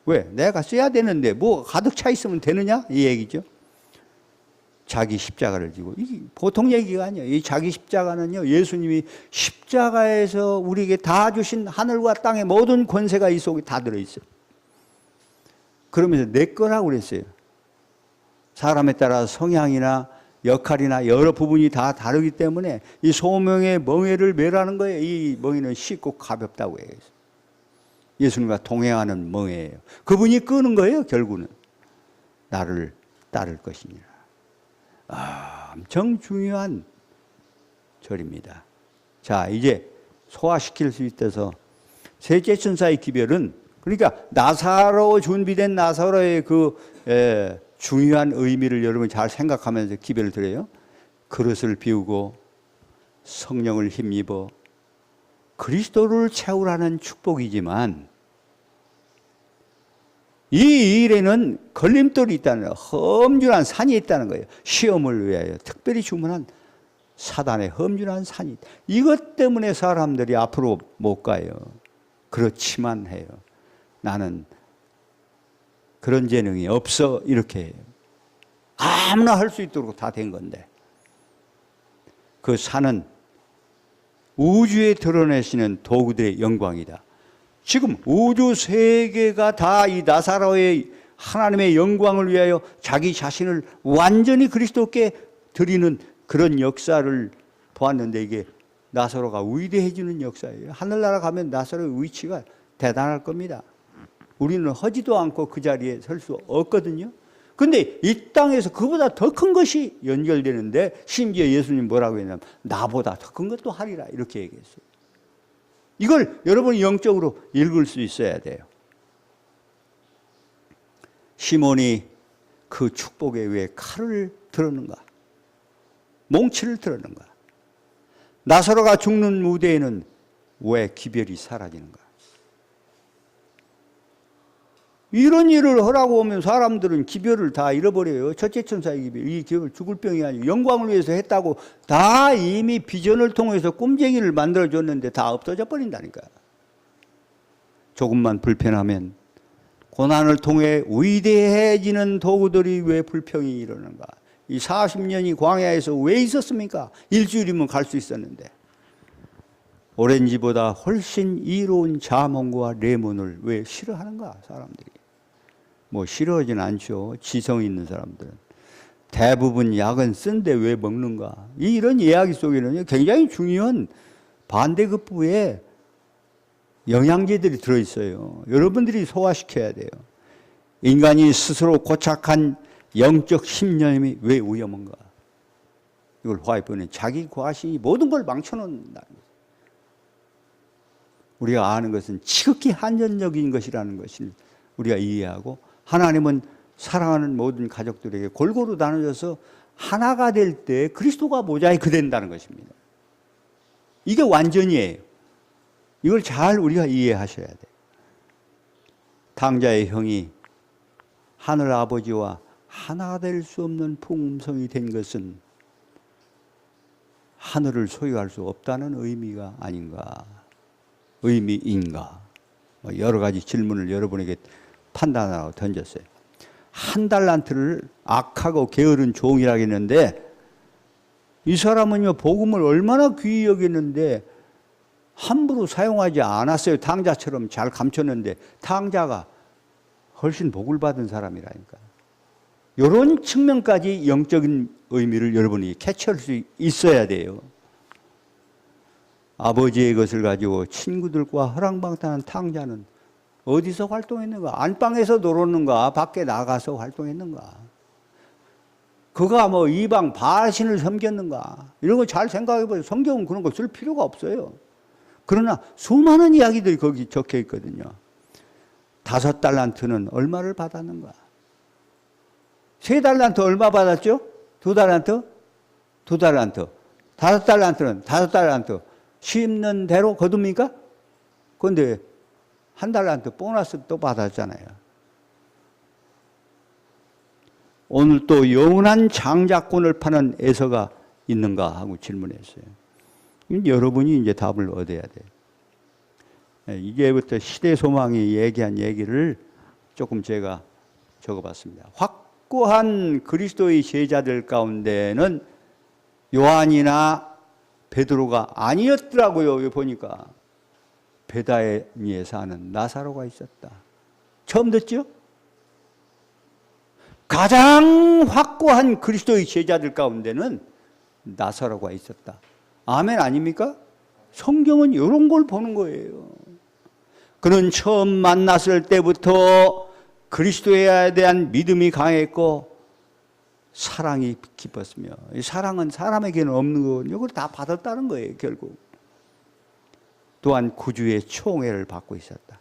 왜? 내가 써야 되는데 뭐 가득 차 있으면 되느냐? 이 얘기죠. 자기 십자가를 지고. 이게 보통 얘기가 아니에요. 이 자기 십자가는요, 예수님이 십자가에서 우리에게 다 주신 하늘과 땅의 모든 권세가 이 속에 다 들어있어요. 그러면서 내 거라고 그랬어요. 사람에 따라 성향이나 역할이나 여러 부분이 다 다르기 때문에 이 소명의 멍에를 매라는 거예요. 이 멍에는 쉽고 가볍다고 해요. 예수님과 동행하는 멍에예요. 그분이 끄는 거예요. 결국은 나를 따를 것이니라. 엄청 중요한 절입니다. 자, 이제 소화시킬 수 있어서 셋째 천사의 기별은, 그러니까 나사로 준비된 나사로의 그 중요한 의미를 여러분 잘 생각하면서 기별을 드려요. 그릇을 비우고 성령을 힘입어 그리스도를 채우라는 축복이지만 이 일에는 걸림돌이 있다는 거예요. 험준한 산이 있다는 거예요. 시험을 위하여 특별히 주문한 사단의 험준한 산이 있다. 이것 때문에 사람들이 앞으로 못 가요. 그렇지만 해요. 나는 그런 재능이 없어. 이렇게 해요. 아무나 할 수 있도록 다 된 건데. 그 산은 우주에 드러내시는 도구들의 영광이다. 지금 우주 세계가 다 이 나사로의 하나님의 영광을 위하여 자기 자신을 완전히 그리스도께 드리는 그런 역사를 보았는데, 이게 나사로가 위대해지는 역사예요. 하늘나라 가면 나사로의 위치가 대단할 겁니다. 우리는 하지도 않고 그 자리에 설 수 없거든요. 근데 이 땅에서 그보다 더 큰 것이 연결되는데, 심지어 예수님 뭐라고 했냐면 나보다 더 큰 것도 하리라 이렇게 얘기했어요. 이걸 여러분이 영적으로 읽을 수 있어야 돼요. 시몬이 그 축복에 왜 칼을 들었는가? 몽치를 들었는가? 나사로가 죽는 무대에는 왜 기별이 사라지는가? 이런 일을 하라고 하면 사람들은 기별을 다 잃어버려요. 첫째 천사의 기별, 이 기별 죽을 병이 아니고 영광을 위해서 했다고 다 이미 비전을 통해서 꿈쟁이를 만들어줬는데 다 없어져 버린다니까. 조금만 불편하면 고난을 통해 위대해지는 도구들이 왜 불평이 일어나는가? 이 40년이 광야에서 왜 있었습니까? 일주일이면 갈 수 있었는데. 오렌지보다 훨씬 이로운 자몽과 레몬을 왜 싫어하는가, 사람들이? 뭐 싫어하진 않죠. 지성 있는 사람들은. 대부분 약은 쓴데 왜 먹는가? 이런 이야기 속에는 굉장히 중요한 반대급부에 영양제들이 들어있어요. 여러분들이 소화시켜야 돼요. 인간이 스스로 고착한 영적 신념이 왜 위험한가? 이걸 화이프는 자기 과신이 모든 걸 망쳐놓는다. 우리가 아는 것은 지극히 한전적인 것이라는 것을 우리가 이해하고, 하나님은 사랑하는 모든 가족들에게 골고루 나눠져서 하나가 될 때 그리스도가 모자이크 된다는 것입니다. 이게 완전이에요. 이걸 잘 우리가 이해하셔야 돼요. 탕자의 형이 하늘 아버지와 하나가 될 수 없는 풍음성이 된 것은 하늘을 소유할 수 없다는 의미가 아닌가, 의미인가, 여러 가지 질문을 여러분에게 판단하라고 던졌어요. 한 달란트를 악하고 게으른 종이라고 했는데, 이 사람은요 복음을 얼마나 귀히 여기는데 함부로 사용하지 않았어요. 탕자처럼 잘 감췄는데 탕자가 훨씬 복을 받은 사람이라니까. 이런 측면까지 영적인 의미를 여러분이 캐치할 수 있어야 돼요. 아버지의 것을 가지고 친구들과 허랑방탕한 탕자는 어디서 활동했는가? 안방에서 놀았는가? 밖에 나가서 활동했는가? 그가 뭐 이방 바알신을 섬겼는가? 이런 거 잘 생각해 보세요. 성경은 그런 거 쓸 필요가 없어요. 그러나 수많은 이야기들이 거기 적혀 있거든요. 5달란트는 얼마를 받았는가? 3달란트 얼마 받았죠? 2달란트? 2달란트. 5달란트는 5달란트. 심는 대로 거둡니까? 그런데 1달란트 보너스 또 받았잖아요. 오늘 또 영원한 장자권을 파는 에서가 있는가 하고 질문했어요. 여러분이 이제 답을 얻어야 돼요. 이제부터 시대 소망이 얘기한 얘기를 조금 제가 적어봤습니다. 확고한 그리스도의 제자들 가운데는 요한이나 베드로가 아니었더라고요. 여기 보니까 베다니에 사는 나사로가 있었다. 처음 듣죠? 가장 확고한 그리스도의 제자들 가운데는 나사로가 있었다. 아멘 아닙니까? 성경은 이런 걸 보는 거예요. 그는 처음 만났을 때부터 그리스도에 대한 믿음이 강했고 사랑이 깊었으며, 이 사랑은 사람에게는 없는 거, 이걸 다 받았다는 거예요. 결국 또한 구주의 총애를 받고 있었다.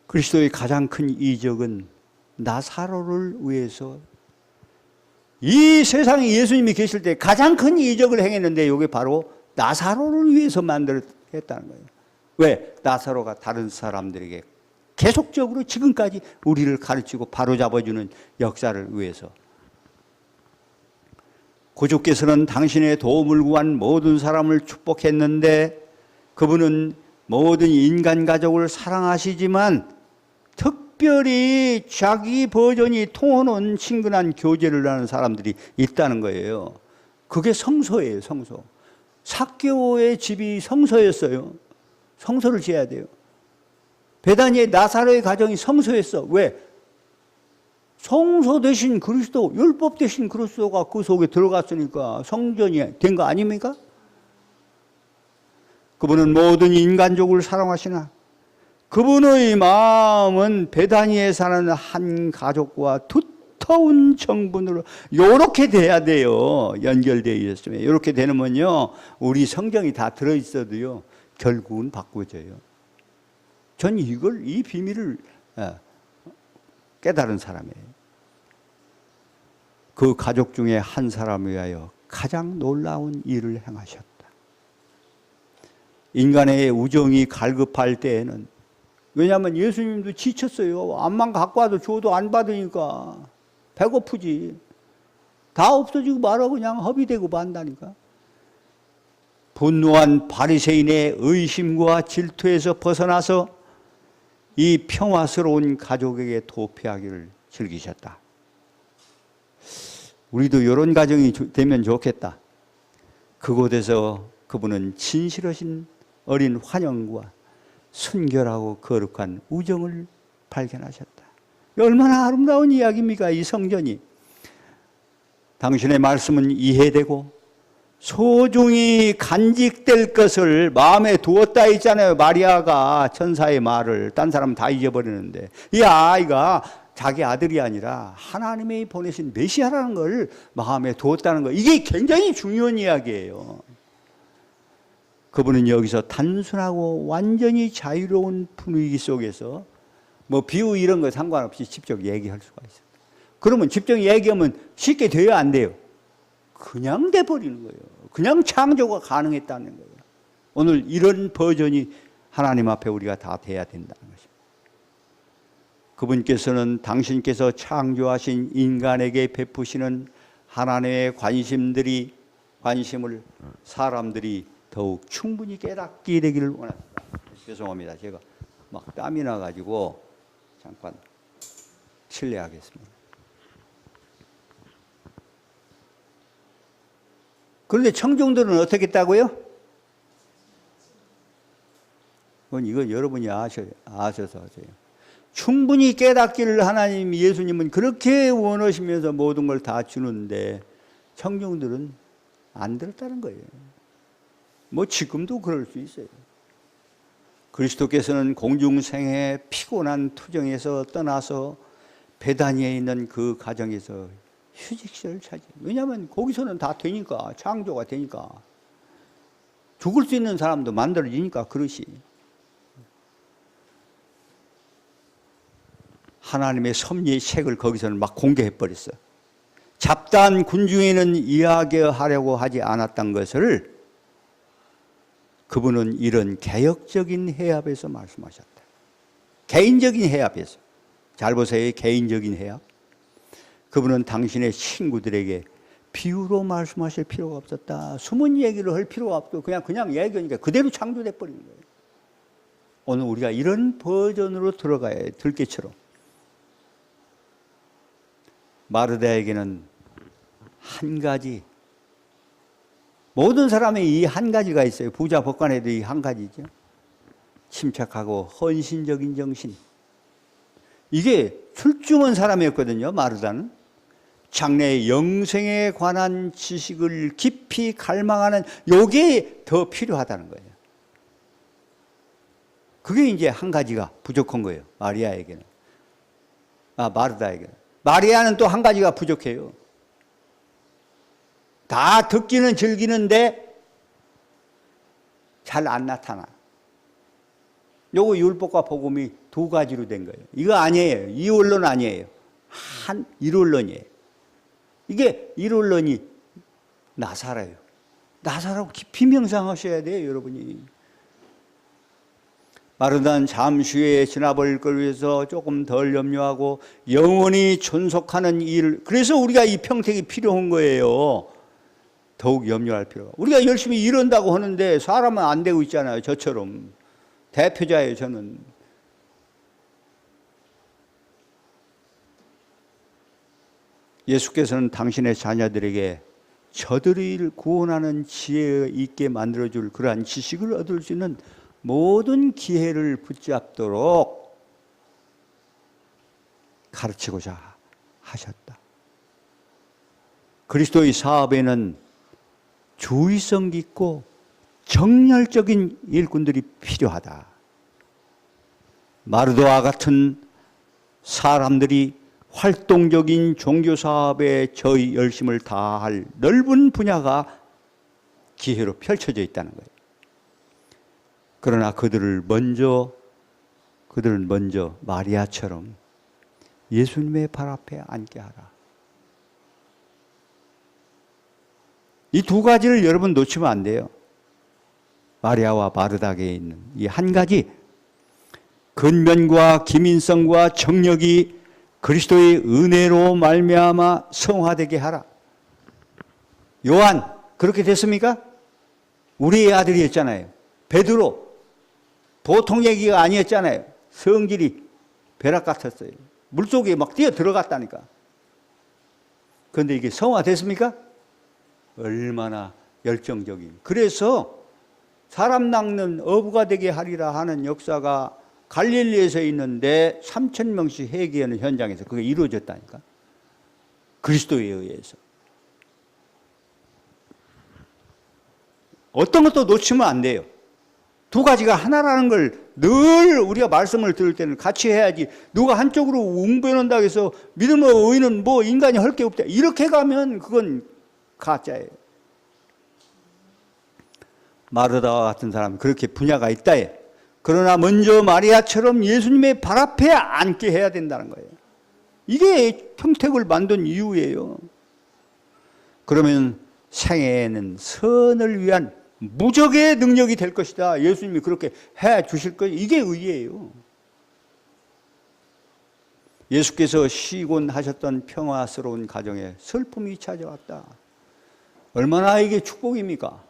그리스도의 가장 큰 이적은 나사로를 위해서, 이 세상에 예수님이 계실 때 가장 큰 이적을 행했는데 이게 바로 나사로를 위해서 만들었다는 거예요. 왜? 나사로가 다른 사람들에게 계속적으로 지금까지 우리를 가르치고 바로잡아주는 역사를 위해서. 구주께서는 당신의 도움을 구한 모든 사람을 축복했는데 그분은 모든 인간 가족을 사랑하시지만 특별히 자기 버전이 통하는 친근한 교제를 하는 사람들이 있다는 거예요. 그게 성소예요, 성소. 삭개오의 집이 성소였어요. 성소를 지어야 돼요. 베다니의 나사로의 가정이 성소였어. 왜? 성소 대신 그리스도, 율법 대신 그리스도가 그 속에 들어갔으니까 성전이 된 거 아닙니까? 그분은 모든 인간족을 사랑하시나 그분의 마음은 베다니에 사는 한 가족과 두터운 정분으로 요렇게 돼야 돼요. 연결되어 있으면. 요렇게 되면요, 우리 성경이 다 들어있어도요, 결국은 바꿔져요. 전 이 비밀을 깨달은 사람이에요. 그 가족 중에 한 사람을 위하여 가장 놀라운 일을 행하셨다. 인간의 우정이 갈급할 때에는, 왜냐하면 예수님도 지쳤어요. 암만 갖고 와도 줘도 안 받으니까 배고프지. 다 없어지고 말아 그냥 허비되고 만다니까. 분노한 바리새인의 의심과 질투에서 벗어나서 이 평화스러운 가족에게 도피하기를 즐기셨다. 우리도 이런 가정이 되면 좋겠다. 그곳에서 그분은 진실하신 어린 환영과 순결하고 거룩한 우정을 발견하셨다. 얼마나 아름다운 이야기입니까? 이 성전이. 당신의 말씀은 이해되고 소중히 간직될 것을 마음에 두었다 했잖아요. 마리아가 천사의 말을. 딴 사람은 다 잊어버리는데 이 아이가 자기 아들이 아니라 하나님이 보내신 메시아라는 걸 마음에 두었다는 거, 이게 굉장히 중요한 이야기예요. 그분은 여기서 단순하고 완전히 자유로운 분위기 속에서 뭐 비유 이런 거 상관없이 직접 얘기할 수가 있어요. 그러면 직접 얘기하면 쉽게 돼요, 안 돼요? 그냥 돼버리는 거예요. 그냥 창조가 가능했다는 거예요. 오늘 이런 버전이 하나님 앞에 우리가 다 돼야 된다는 것입니다. 그분께서는 당신께서 창조하신 인간에게 베푸시는 하나님의 관심을 사람들이 더욱 충분히 깨닫게 되기를 원합니다. 죄송합니다. 제가 막 땀이 나가지고 잠깐 실례하겠습니다. 그런데 청중들은 어떻게 했다고요? 그건 이거 여러분이 아셔서 하세요. 충분히 깨닫기를 하나님, 예수님은 그렇게 원하시면서 모든 걸 다 주는데 청중들은 안 들었다는 거예요. 뭐 지금도 그럴 수 있어요. 그리스도께서는 공중생애 피곤한 투정에서 떠나서 베다니에 있는 그 가정에서 휴식시를 차지해요. 왜냐하면 거기서는 다 되니까, 창조가 되니까. 죽을 수 있는 사람도 만들어지니까 그릇이. 하나님의 섭리의 책을 거기서는 막 공개해버렸어요. 잡다한 군중에는 이야기하려고 하지 않았던 것을 그분은 이런 개혁적인 해합에서 말씀하셨다. 개인적인 해합에서. 잘 보세요. 개인적인 해합. 그분은 당신의 친구들에게 비유로 말씀하실 필요가 없었다. 숨은 얘기를 할 필요가 없고 그냥 얘기하니까 그대로 창조돼 버리는 거예요. 오늘 우리가 이런 버전으로 들어가야 해요. 들깨처럼. 마르다에게는 한 가지, 모든 사람의 이 한 가지가 있어요. 부자 법관에도 이 한 가지죠. 침착하고 헌신적인 정신. 이게 출중한 사람이었거든요. 마르다는. 장래의 영생에 관한 지식을 깊이 갈망하는 요게 더 필요하다는 거예요. 그게 이제 한 가지가 부족한 거예요. 마리아에게는. 마르다에게는. 마리아는 또 한 가지가 부족해요. 다 듣기는 즐기는데 잘 안 나타나. 요거 율법과 복음이 두 가지로 된 거예요. 이거 아니에요. 이원론 아니에요. 한 일원론이에요. 이게 일원론이 나사라예요. 나사라고 깊이 명상하셔야 돼요, 여러분이. 마르다는 잠시 후에 지나버릴 걸 위해서 조금 덜 염려하고 영원히 존속하는 일. 그래서 우리가 이 평택이 필요한 거예요. 더욱 염려할 필요가. 우리가 열심히 이런다고 하는데 사람은 안 되고 있잖아요. 저처럼. 대표자예요, 저는. 예수께서는 당신의 자녀들에게 저들을 구원하는 지혜 있게 만들어줄 그러한 지식을 얻을 수 있는 모든 기회를 붙잡도록 가르치고자 하셨다. 그리스도의 사업에는 주의성 있고 정열적인 일꾼들이 필요하다. 마르도와 같은 사람들이 활동적인 종교사업에 저희 열심을 다할 넓은 분야가 기회로 펼쳐져 있다는 거예요. 그러나 그들은 먼저 마리아처럼 예수님의 발 앞에 앉게 하라. 이 두 가지를 여러분 놓치면 안 돼요. 마리아와 마르다게에 있는 이 한 가지, 근면과 기민성과 정력이 그리스도의 은혜로 말미암아 성화되게 하라. 요한 그렇게 됐습니까? 우리의 아들이었잖아요. 베드로 보통 얘기가 아니었잖아요. 성질이 벼락 같았어요. 물속에 막 뛰어 들어갔다니까. 그런데 이게 성화됐습니까? 얼마나 열정적인. 그래서 사람 낚는 어부가 되게 하리라 하는 역사가 갈릴리에서 있는데 3,000명씩 회개하는 현장에서 그게 이루어졌다니까. 그리스도에 의해서. 어떤 것도 놓치면 안 돼요. 두 가지가 하나라는 걸 늘 우리가 말씀을 들을 때는 같이 해야지. 누가 한쪽으로 웅변한다고 해서 믿음의 의인은 뭐 인간이 할 게 없다. 이렇게 가면 그건 가짜예요. 마르다와 같은 사람 그렇게 분야가 있다. 그러나 먼저 마리아처럼 예수님의 발 앞에 앉게 해야 된다는 거예요. 이게 평택을 만든 이유예요. 그러면 생애에는 선을 위한 무적의 능력이 될 것이다. 예수님이 그렇게 해 주실 거예요. 이게 의예요. 예수께서 시곤하셨던 평화스러운 가정에 슬픔이 찾아왔다. 얼마나 이게 축복입니까?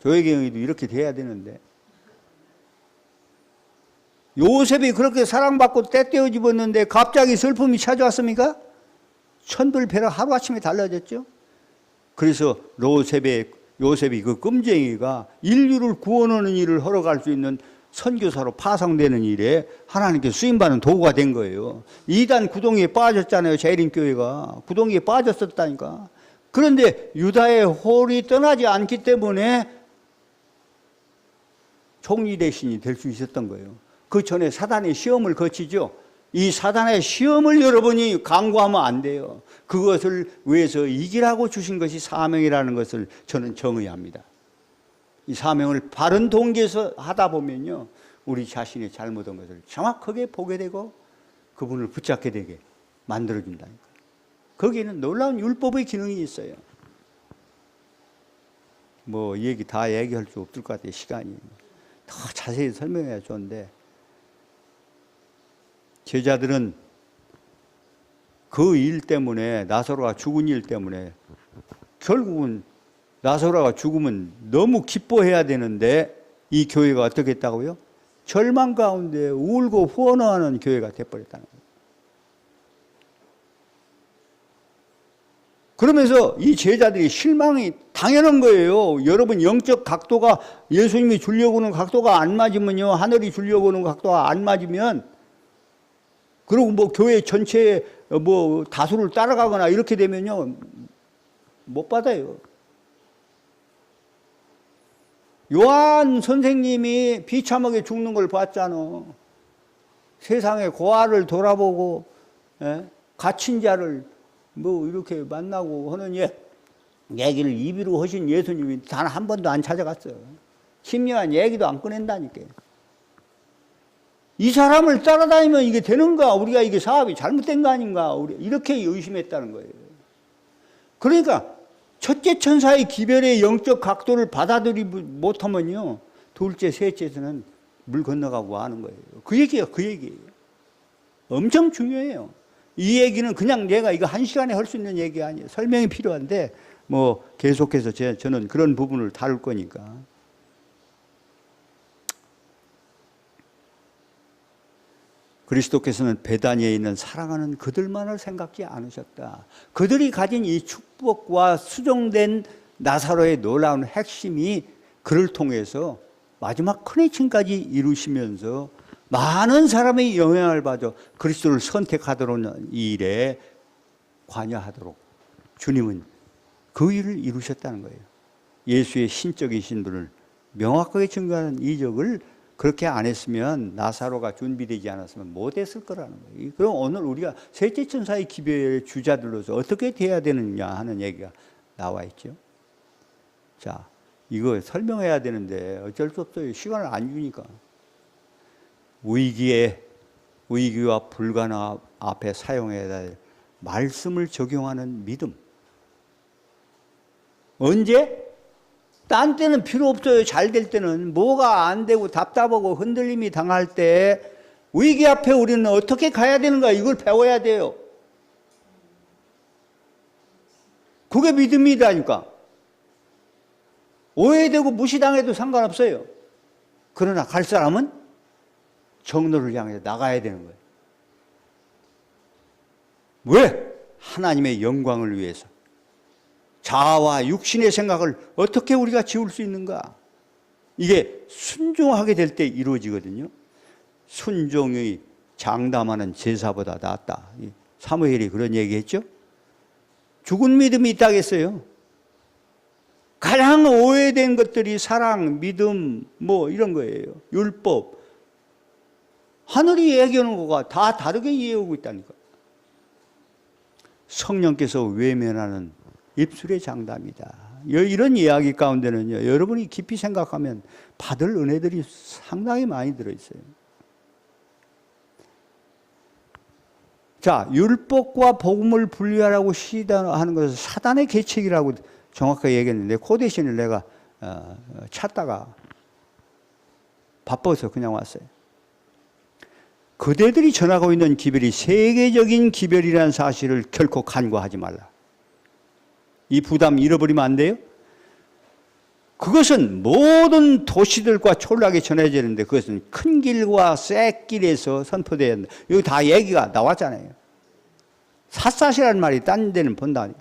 저에게도 이렇게 돼야 되는데. 요셉이 그렇게 사랑받고 때때어 집었는데 갑자기 슬픔이 찾아왔습니까? 천불벼락 하루아침에 달라졌죠. 그래서 요셉이 그 끔쟁이가 인류를 구원하는 일을 허락할 수 있는 선교사로 파송되는 일에 하나님께 쓰임받는 도구가 된 거예요. 이단 구덩이에 빠졌잖아요. 재림교회가 구덩이에 빠졌었다니까. 그런데 유다의 홀이 떠나지 않기 때문에 총리 대신이 될 수 있었던 거예요. 그 전에 사단의 시험을 거치죠. 이 사단의 시험을 여러분이 강구하면 안 돼요. 그것을 위해서 이기라고 주신 것이 사명이라는 것을 저는 정의합니다. 이 사명을 바른 동기에서 하다 보면요, 우리 자신의 잘못한 것을 정확하게 보게 되고 그분을 붙잡게 되게 만들어준다니까. 거기에는 놀라운 율법의 기능이 있어요. 뭐 다 얘기할 수 없을 것 같아요. 시간이 더 자세히 설명해야 좋은데, 제자들은 그 일 때문에, 나사로가 죽은 일 때문에, 결국은 나사로가 죽으면 너무 기뻐해야 되는데 이 교회가 어떻게 했다고요? 절망 가운데 울고 후원하는 교회가 돼버렸다는 거예요. 그러면서 이 제자들이 실망이 당연한 거예요. 여러분, 영적 각도가 예수님이 주려고 하는 각도가 안 맞으면요, 하늘이 주려고 하는 각도가 안 맞으면, 그리고 뭐 교회 전체에 뭐 다수를 따라가거나 이렇게 되면요, 못 받아요. 요한 선생님이 비참하게 죽는 걸 봤잖아. 세상의 고아를 돌아보고, 갇힌 자를 뭐 이렇게 만나고 하는 얘기를 입으로 하신 예수님이 단 한 번도 안 찾아갔어요. 심려한 얘기도 안 꺼낸다니까. 이 사람을 따라다니면 이게 되는가? 우리가 이게 사업이 잘못된 거 아닌가? 이렇게 의심했다는 거예요. 그러니까 첫째 천사의 기별의 영적 각도를 받아들이지 못하면요, 둘째, 셋째에서는 물 건너가고 하는 거예요. 그 얘기가 그 얘기예요. 엄청 중요해요. 이 얘기는 그냥 내가 이거 한 시간에 할 수 있는 얘기 아니에요. 설명이 필요한데 뭐 계속해서 저는 그런 부분을 다룰 거니까. 그리스도께서는 베다니에 있는 사랑하는 그들만을 생각지 않으셨다. 그들이 가진 이 축복과 수정된 나사로의 놀라운 핵심이 그를 통해서 마지막 크리칭까지 이루시면서 많은 사람의 영향을 받아 그리스도를 선택하도록 이 일에 관여하도록 주님은 그 일을 이루셨다는 거예요. 예수의 신적이신 분을 명확하게 증거하는 이적을 그렇게 안 했으면 나사로가 준비되지 않았으면 못했을 거라는 거예요. 그럼 오늘 우리가 셋째 천사의 기별의 주자들로서 어떻게 돼야 되느냐 하는 얘기가 나와 있죠. 자, 이거 설명해야 되는데 어쩔 수 없어요. 시간을 안 주니까. 위기와 불가능 앞에 사용해야 될 말씀을 적용하는 믿음. 언제? 딴 때는 필요 없어요. 잘 될 때는. 뭐가 안 되고 답답하고 흔들림이 당할 때 위기 앞에 우리는 어떻게 가야 되는가 이걸 배워야 돼요. 그게 믿음이라니까. 오해되고 무시당해도 상관없어요. 그러나 갈 사람은 정로를 향해 나가야 되는 거예요. 왜? 하나님의 영광을 위해서. 자아와 육신의 생각을 어떻게 우리가 지울 수 있는가? 이게 순종하게 될 때 이루어지거든요. 순종이 장담하는 제사보다 낫다. 사무엘이 그런 얘기했죠. 죽은 믿음이 있다겠어요. 가장 오해된 것들이 사랑, 믿음, 뭐 이런 거예요. 율법. 하늘이 얘기하는 거가 다 다르게 이해하고 있다니까. 성령께서 외면하는 입술의 장담이다. 이런 이야기 가운데는요, 여러분이 깊이 생각하면 받을 은혜들이 상당히 많이 들어있어요. 자, 율법과 복음을 분리하라고 시도하는 것은 사단의 계책이라고 정확하게 얘기했는데 그 대신을 내가 찾다가 바빠서 그냥 왔어요. 그대들이 전하고 있는 기별이 세계적인 기별이라는 사실을 결코 간과하지 말라. 이 부담 잃어버리면 안 돼요. 그것은 모든 도시들과 촌락에 전해지는데 그것은 큰 길과 쌔길에서 선포되어야 한다. 여기 다 얘기가 나왔잖아요. 샅샅이라는 말이 딴 데는 본다니까.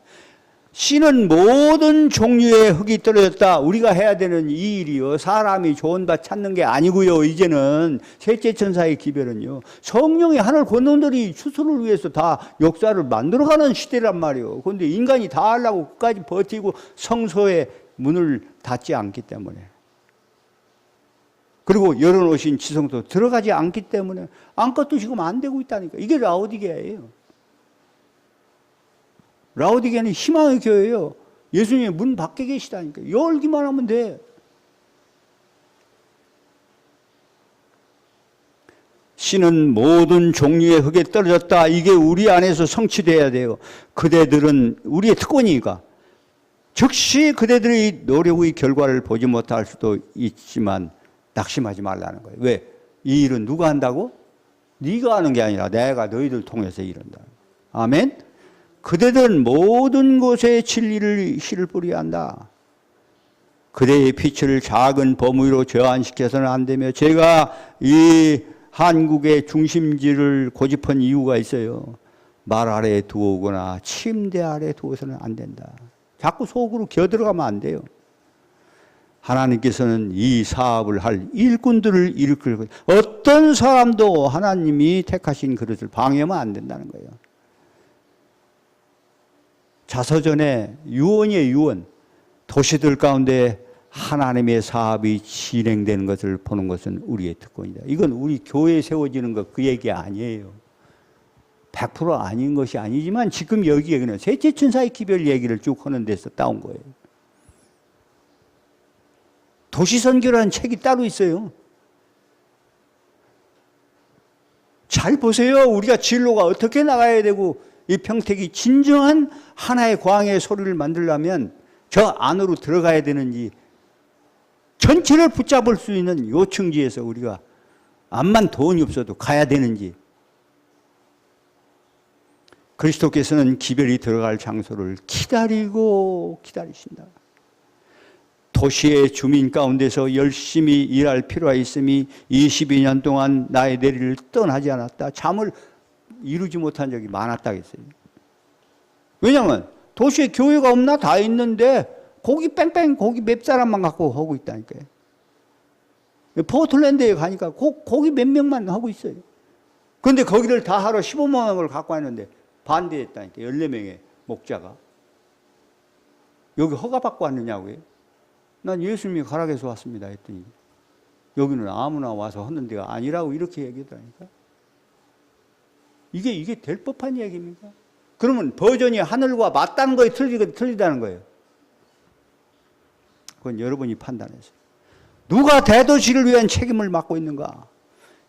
씨는 모든 종류의 흙이 떨어졌다. 우리가 해야 되는 이 일이요. 사람이 좋은 바 찾는 게 아니고요. 이제는 셋째 천사의 기별은요. 성령의 하늘 권능들이 추수를 위해서 다 역사를 만들어가는 시대란 말이에요. 그런데 인간이 다 하려고 끝까지 버티고 성소의 문을 닫지 않기 때문에. 그리고 열어놓으신 지성소 들어가지 않기 때문에 아무것도 지금 안 되고 있다니까. 이게 라오디게아예요. 라오디게아는 희망의 교회예요. 예수님이 문 밖에 계시다니까. 열기만 하면 돼. 씨는 모든 종류의 흙에 떨어졌다. 이게 우리 안에서 성취돼야 돼요. 그대들은 우리의 특권이니까. 즉시 그대들의 노력의 결과를 보지 못할 수도 있지만 낙심하지 말라는 거예요. 왜? 이 일은 누가 한다고? 네가 하는 게 아니라 내가 너희들 통해서 이룬다. 아멘? 그대들은 모든 곳에 진리를 씨를 뿌려야 한다. 그대의 빛을 작은 범위로 제한시켜서는 안 되며 제가 이 한국의 중심지를 고집한 이유가 있어요. 말 아래에 두어오거나 침대 아래에 두어서는 안 된다. 자꾸 속으로 겨들어가면 안 돼요. 하나님께서는 이 사업을 할 일꾼들을 일으킬 거예요. 어떤 사람도 하나님이 택하신 그릇을 방해하면 안 된다는 거예요. 자서전에 유언이에요, 유언. 도시들 가운데 하나님의 사업이 진행되는 것을 보는 것은 우리의 특권이다. 이건 우리 교회에 세워지는 것 그 얘기 아니에요. 100% 아닌 것이 아니지만 지금 여기 얘기는 셋째 천사의 기별 얘기를 쭉 하는 데서 따온 거예요. 도시선교라는 책이 따로 있어요. 잘 보세요. 우리가 진로가 어떻게 나가야 되고 이 평택이 진정한 하나의 광야의 소리를 만들려면 저 안으로 들어가야 되는지 전체를 붙잡을 수 있는 요층지에서 우리가 암만 돈이 없어도 가야 되는지 그리스도께서는 기별이 들어갈 장소를 기다리고 기다리신다. 도시의 주민 가운데서 열심히 일할 필요가 있음이 22년 동안 나의 내리를 떠나지 않았다. 잠을 이루지 못한 적이 많았다 했어요. 왜냐하면 도시에 교회가 없나? 다 있는데 고기 뺑뺑 고기 몇 사람만 갖고 하고 있다니까요. 포틀랜드에 가니까 고기 몇 명만 하고 있어요. 그런데 거기를 다 하러 15만 원을 갖고 왔는데 반대했다니까. 14명의 목자가. 여기 허가받고 왔느냐고요. 난 예수님이 가락에서 왔습니다 했더니 여기는 아무나 와서 하는 데가 아니라고 이렇게 얘기하다니까. 이게 될 법한 얘기입니까? 그러면 버전이 하늘과 맞다는 거에 틀리다는 거예요. 그건 여러분이 판단하세요. 누가 대도시를 위한 책임을 맡고 있는가?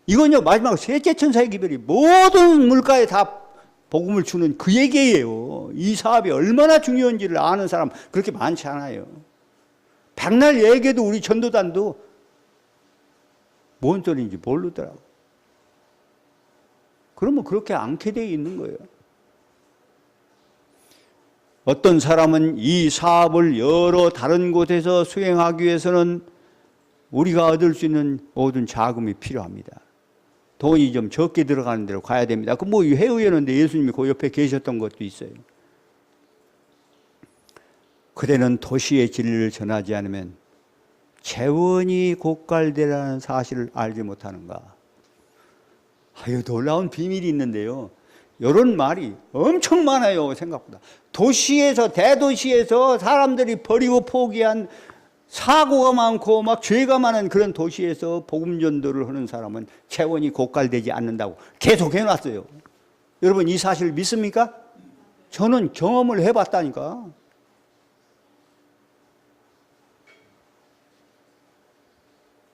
이건요, 마지막 셋째 천사의 기별이 모든 물가에 다 복음을 주는 그 얘기예요. 이 사업이 얼마나 중요한지를 아는 사람 그렇게 많지 않아요. 백날 얘기해도 우리 전도단도 뭔 소리인지 모르더라고. 그러면 그렇게 않게 돼 있는 거예요. 어떤 사람은 이 사업을 여러 다른 곳에서 수행하기 위해서는 우리가 얻을 수 있는 모든 자금이 필요합니다. 돈이 좀 적게 들어가는 데로 가야 됩니다. 그 뭐 해의였는데 예수님이 그 옆에 계셨던 것도 있어요. 그대는 도시의 진리를 전하지 않으면 재원이 고갈되라는 사실을 알지 못하는가. 아유, 놀라운 비밀이 있는데요. 이런 말이 엄청 많아요, 생각보다. 도시에서, 대도시에서 사람들이 버리고 포기한 사고가 많고 막 죄가 많은 그런 도시에서 복음 전도를 하는 사람은 재원이 고갈되지 않는다고 계속 해놨어요. 여러분, 이 사실을 믿습니까? 저는 경험을 해봤다니까.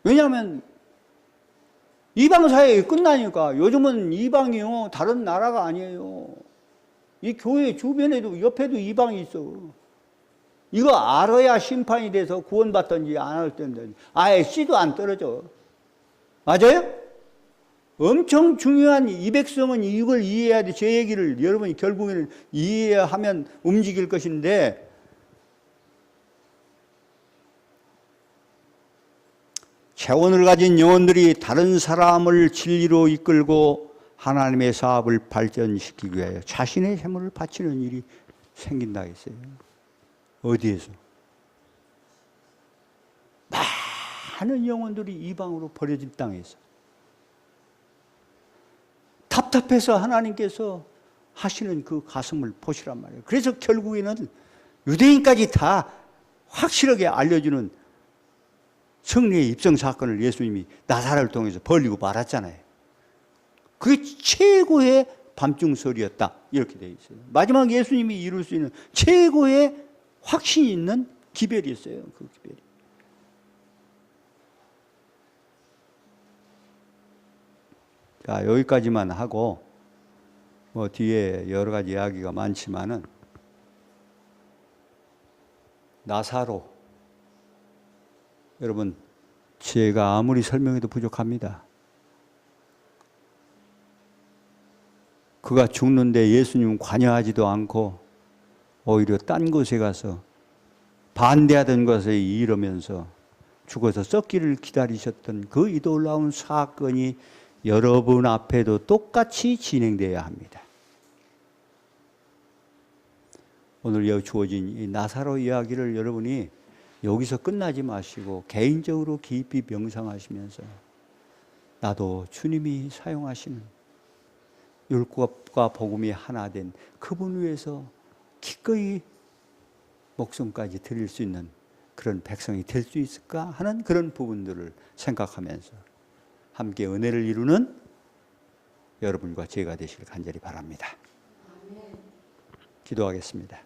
왜냐하면 이방 사회에 끝나니까. 요즘은 이방이요, 다른 나라가 아니에요. 이 교회 주변에도 옆에도 이방이 있어. 이거 알아야 심판이 돼서 구원받든지 안 할 텐데 아예 씨도 안 떨어져. 맞아요? 엄청 중요한 이 백성은 이걸 이해해야 돼. 제 얘기를 여러분이 결국에는 이해하면 움직일 것인데, 재원을 가진 영혼들이 다른 사람을 진리로 이끌고 하나님의 사업을 발전시키기 위하여 자신의 재물을 바치는 일이 생긴다 했어요. 어디에서? 많은 영혼들이 이방으로 버려진 땅에서. 답답해서 하나님께서 하시는 그 가슴을 보시란 말이에요. 그래서 결국에는 유대인까지 다 확실하게 알려주는 성리의 입성 사건을 예수님이 나사렛을 통해서 벌리고 말았잖아요. 그게 최고의 밤중설이었다, 이렇게 되어 있어요. 마지막 예수님이 이룰 수 있는 최고의 확신 있는 기별이었어요. 그 기별이. 자, 여기까지만 하고 뭐 뒤에 여러 가지 이야기가 많지만은, 나사로, 여러분, 제가 아무리 설명해도 부족합니다. 그가 죽는데 예수님은 관여하지도 않고 오히려 딴 곳에 가서 반대하던 것에 이르면서 죽어서 썩기를 기다리셨던 그 이 놀라운 사건이 여러분 앞에도 똑같이 진행되어야 합니다. 오늘 주어진 이 나사로 이야기를 여러분이 여기서 끝나지 마시고 개인적으로 깊이 명상하시면서 나도 주님이 사용하시는 율법과 복음이 하나 된 그분 위해서 기꺼이 목숨까지 드릴 수 있는 그런 백성이 될 수 있을까 하는 그런 부분들을 생각하면서 함께 은혜를 이루는 여러분과 제가 되시길 간절히 바랍니다. 기도하겠습니다.